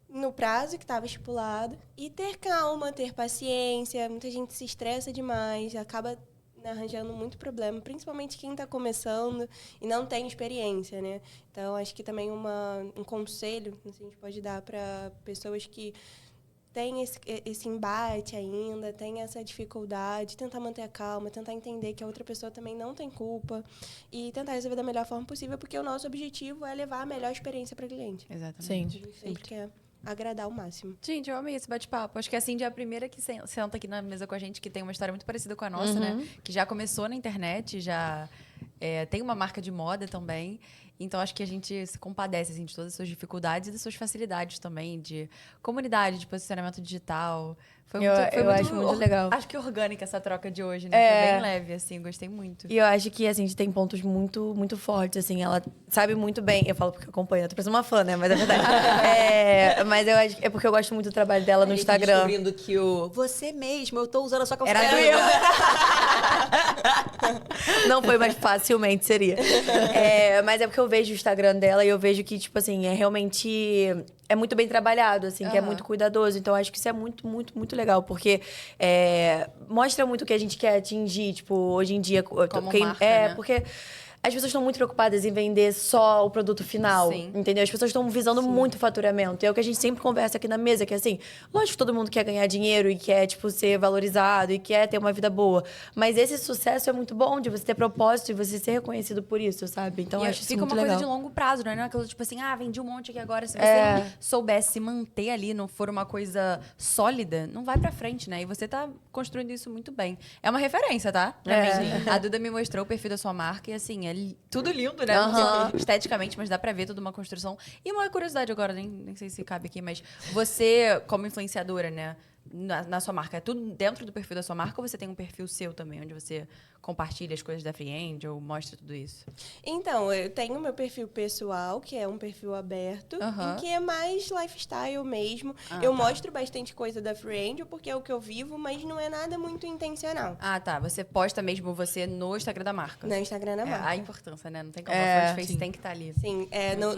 No prazo que estava estipulado. E ter calma, ter paciência. Muita gente se estressa demais, acaba arranjando muito problema, principalmente quem está começando e não tem experiência, né? Então, acho que também um conselho que a gente pode dar para pessoas que têm esse embate ainda, têm essa dificuldade, tentar manter a calma, tentar entender que a outra pessoa também não tem culpa e tentar resolver da melhor forma possível, porque o nosso objetivo é levar a melhor experiência para o cliente. Exatamente. A gente sempre quer agradar ao máximo. Gente, eu amei esse bate-papo. Acho que a Cindy é a primeira que senta aqui na mesa com a gente, que tem uma história muito parecida com a nossa, né? Que já começou na internet, já tem uma marca de moda também. Então, acho que a gente se compadece assim, de todas as suas dificuldades e das suas facilidades também, de comunidade, de posicionamento digital. Eu acho muito legal. Acho que orgânica essa troca de hoje, né? Foi bem leve, assim, gostei muito. E eu acho que, assim, a gente tem pontos muito, muito fortes, assim. Ela sabe muito bem... Eu falo porque eu acompanho, eu tô parecendo uma fã, né? Mas é verdade. Mas eu acho que é porque eu gosto muito do trabalho dela no Instagram. Descobrindo que você mesmo, eu tô usando a sua calça. Era eu. Não foi, mas facilmente seria. Mas é porque eu vejo o Instagram dela e eu vejo que, tipo assim, realmente... É muito bem trabalhado, assim, que é muito cuidadoso. Então, acho que isso é muito, muito, muito legal. Porque mostra muito o que a gente quer atingir, tipo, hoje em dia. Como marca, né? Porque as pessoas estão muito preocupadas em vender só o produto final, entendeu? As pessoas estão visando muito faturamento. E é o que a gente sempre conversa aqui na mesa, que é assim, lógico que todo mundo quer ganhar dinheiro e quer, tipo, ser valorizado e quer ter uma vida boa. Mas esse sucesso é muito bom, de você ter propósito e você ser reconhecido por isso, sabe? Então, acho isso muito legal. Fica uma coisa de longo prazo, não é aquilo tipo assim, vendi um monte aqui agora. Se você não soubesse se manter ali, não for uma coisa sólida, não vai pra frente, né? E você tá construindo isso muito bem. É uma referência, tá? Pra mim. A Duda me mostrou o perfil da sua marca e, assim, tudo lindo, né? Esteticamente, mas dá pra ver toda uma construção. E uma curiosidade agora, nem sei se cabe aqui, mas você, como influenciadora, né? Na sua marca, é tudo dentro do perfil da sua marca ou você tem um perfil seu também, onde você compartilha as coisas da Free Angel, mostra tudo isso? Então, eu tenho meu perfil pessoal, que é um perfil aberto, e que é mais lifestyle mesmo. Eu mostro bastante coisa da Free Angel, porque é o que eu vivo, mas não é nada muito intencional. Tá. Você posta mesmo você no Instagram da marca. No Instagram da marca. A importância, né? Não tem como. A Face tem que estar ali. Sim.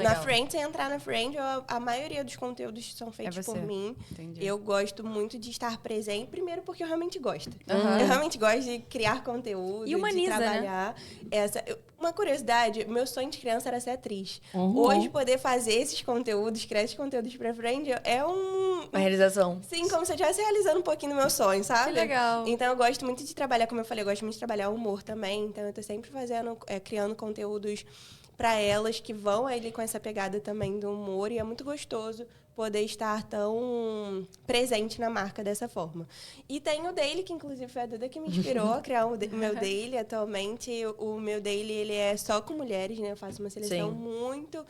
Na Free Angel, se entrar na Free Angel, a maioria dos conteúdos são feitos por mim. Entendi. Eu gosto muito de estar presente, primeiro porque eu realmente gosto. Eu realmente gosto de criar conteúdo, e humaniza, de trabalhar. Né? Uma curiosidade, meu sonho de criança era ser atriz. Hoje, poder fazer esses conteúdos, criar esses conteúdos pra Free Angel, é uma realização. Sim, como se eu estivesse realizando um pouquinho do meu sonho, sabe? Que legal. Então, eu gosto muito de trabalhar, como eu falei, eu gosto muito de trabalhar humor também. Então, eu tô sempre criando conteúdos para elas que vão ali com essa pegada também do humor. E é muito gostoso poder estar tão presente na marca dessa forma. E tem o Daily, que inclusive foi a Duda que me inspirou a criar o meu Daily. Atualmente, o meu Daily, ele é só com mulheres, né? Eu faço uma seleção muito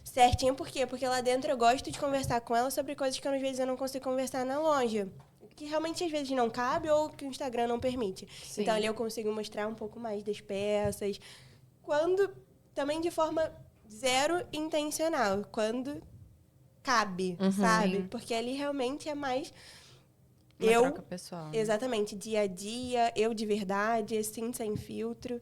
certinha. Por quê? Porque lá dentro eu gosto de conversar com elas sobre coisas que às vezes eu não consigo conversar na loja. Que realmente às vezes não cabe ou que o Instagram não permite. Sim. Então ali eu consigo mostrar um pouco mais das peças. Também de forma zero intencional. Quando cabe, sabe? Sim. Porque ali realmente é mais Uma troca pessoal. Né? Exatamente, dia a dia, eu de verdade, assim, sem filtro.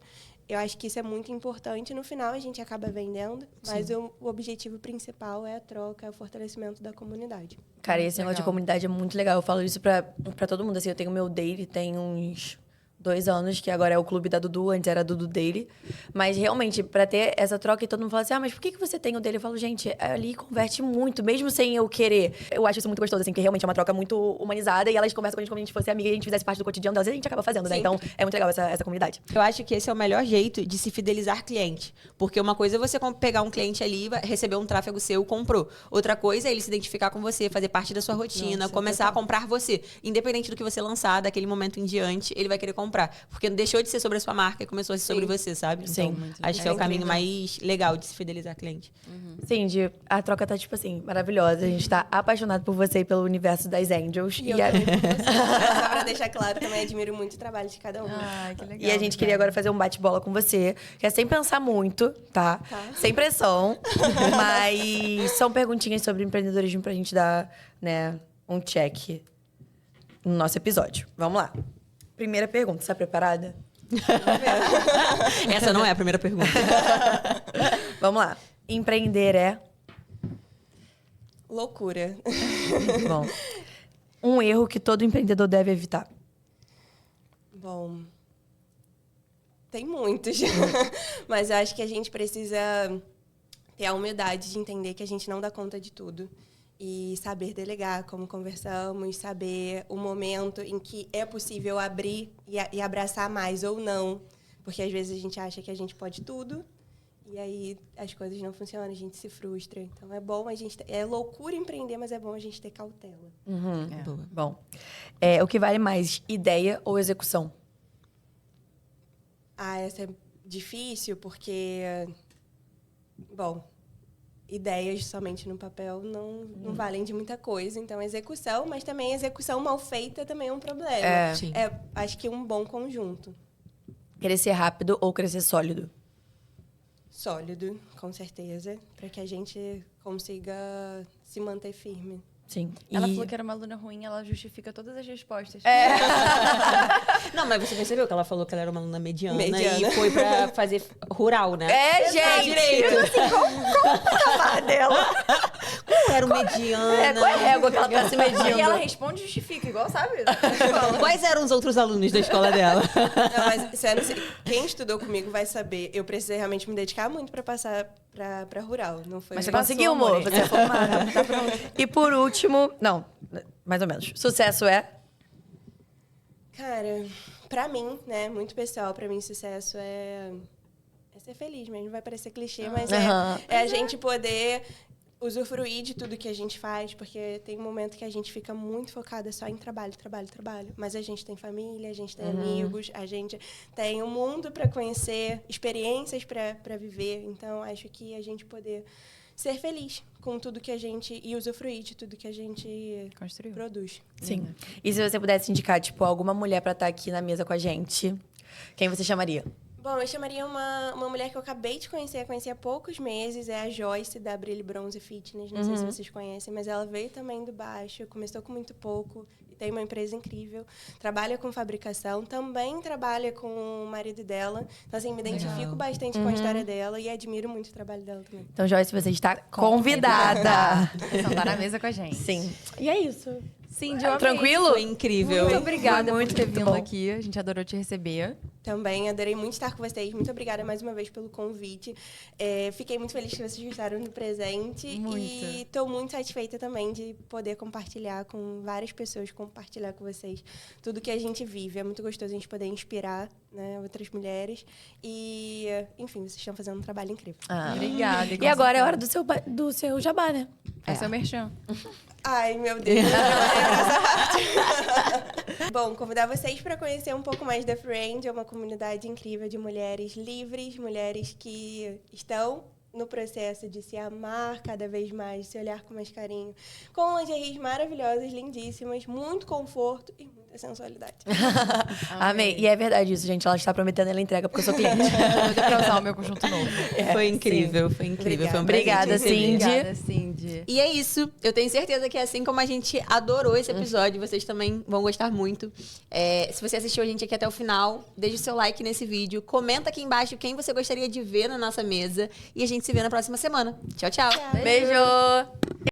Eu acho que isso é muito importante. No final, a gente acaba vendendo, mas o objetivo principal é a troca, é o fortalecimento da comunidade. Cara, e esse negócio de Legal. comunidade é muito legal. Eu falo isso pra todo mundo. Assim, eu tenho meu Daily, tem uns 2 anos, que agora é o clube da Dudu, antes era Dudu Daily. Mas, realmente, pra ter essa troca, e todo mundo fala assim, mas por que você tem o Daily? Eu falo, gente, ali converte muito, mesmo sem eu querer. Eu acho isso muito gostoso, assim, porque realmente é uma troca muito humanizada, e elas conversam com a gente como se a gente fosse amiga, e a gente fizesse parte do cotidiano delas, e a gente acaba fazendo, né? Sim. Então, é muito legal essa comunidade. Eu acho que esse é o melhor jeito de se fidelizar cliente. Porque uma coisa é você pegar um cliente ali, receber um tráfego seu, comprou. Outra coisa é ele se identificar com você, fazer parte da sua rotina, começar a comprar você. Independente do que você lançar, daquele momento em diante, ele vai querer comprar. Porque não deixou de ser sobre a sua marca e começou a ser sobre você, sabe? Sim. Então, acho que é o caminho mais legal de se fidelizar cliente. Cindy, a troca tá, tipo assim, maravilhosa. A gente tá apaixonado por você e pelo universo das Angels. E eu também por você. Só pra deixar claro, também admiro muito o trabalho de cada uma. Ai, que legal. E a gente queria agora fazer um bate-bola com você, que é sem pensar muito, tá? Sem pressão. Mas são perguntinhas sobre empreendedorismo pra gente dar, né, um check no nosso episódio. Vamos lá. Primeira pergunta, está preparada? Essa não é a primeira pergunta. Vamos lá. Empreender é? Loucura. Bom. Um erro que todo empreendedor deve evitar. Bom, tem muitos. Mas eu acho que a gente precisa ter a humildade de entender que a gente não dá conta de tudo. E saber delegar, como conversamos, saber o momento em que é possível abrir e abraçar mais ou não. Porque às vezes a gente acha que a gente pode tudo e aí as coisas não funcionam, a gente se frustra. Então é bom a gente... É loucura empreender, mas é bom a gente ter cautela. Boa. Bom. O que vale mais, ideia ou execução? Essa é difícil porque... Bom... Ideias somente no papel não valem de muita coisa. Então, execução, mas também execução mal feita também é um problema. Sim. Acho que um bom conjunto. Crescer rápido ou crescer sólido? Sólido, com certeza, para que a gente consiga se manter firme. Sim. Ela falou que era uma aluna ruim, ela justifica todas as respostas. Não, mas você percebeu que ela falou que ela era uma aluna mediana. Mediana. E foi pra fazer rural, né? Gente! Direito. Qual a dela? Qual era o mediana? Qual é a régua que ela tá se medindo? E ela responde e justifica, igual sabe? Quais eram os outros alunos da escola dela? Não, mas sério, quem estudou comigo vai saber. Eu precisei realmente me dedicar muito para passar para rural. Não foi Mas você passou, conseguiu, amor. amor. Você é formada. Tá pronto. E por último... Não, mais ou menos. Sucesso é? Cara, pra mim, né, muito pessoal, pra mim sucesso é ser feliz mesmo. Vai parecer clichê, mas é a gente poder usufruir de tudo que a gente faz, porque tem um momento que a gente fica muito focada só em trabalho, trabalho, trabalho. Mas a gente tem família, a gente tem amigos, a gente tem um mundo pra conhecer, experiências pra viver. Então, acho que a gente poder ser feliz com tudo que a gente... E usufruir de tudo que a gente Construiu. produz. Sim. E se você pudesse indicar, tipo, alguma mulher pra estar aqui na mesa com a gente, quem você chamaria? Bom, eu chamaria uma mulher que eu acabei de conhecer, conheci há poucos meses, é a Joyce, da Brilhe Bronze Fitness, não sei se vocês conhecem, mas ela veio também do baixo, começou com muito pouco, e tem uma empresa incrível, trabalha com fabricação, também trabalha com o marido dela, então assim, me identifico bastante com a história dela e admiro muito o trabalho dela também. Então, Joyce, você está convidada. Sentar na mesa com a gente. Sim. E é isso. Cindy, eu amei. Tranquilo? Foi incrível. Muito obrigada Foi por ter vindo bom. aqui. A gente adorou te receber. Também adorei muito estar com vocês. Muito obrigada mais uma vez pelo convite. Fiquei muito feliz que vocês gostaram do presente. Muito. E estou muito satisfeita também de poder compartilhar com várias pessoas, compartilhar com vocês tudo que a gente vive. É muito gostoso a gente poder inspirar, né, outras mulheres. E, enfim, vocês estão fazendo um trabalho incrível. Obrigada. E agora é hora do seu jabá, né? É seu merchan. Ai, meu Deus. Eu demorei pra essa parte. Bom, convidar vocês para conhecer um pouco mais da Free Angel, uma comunidade incrível de mulheres livres, mulheres que estão no processo de se amar cada vez mais, se olhar com mais carinho, com lingeries maravilhosas, lindíssimas, muito conforto e muita sensualidade. Amei. E é verdade isso, gente. Ela está prometendo, ela entrega porque eu sou cliente. Vou pra usar o meu conjunto novo. Foi incrível, foi incrível. Foi um Obrigada, prazer te receber. Cindy. Obrigada, Cindy. E é isso. Eu tenho certeza que assim como a gente adorou esse episódio, vocês também vão gostar muito. Se você assistiu a gente aqui até o final, deixa o seu like nesse vídeo. Comenta aqui embaixo quem você gostaria de ver na nossa mesa. E a gente se vê na próxima semana. Tchau, tchau. Beijo!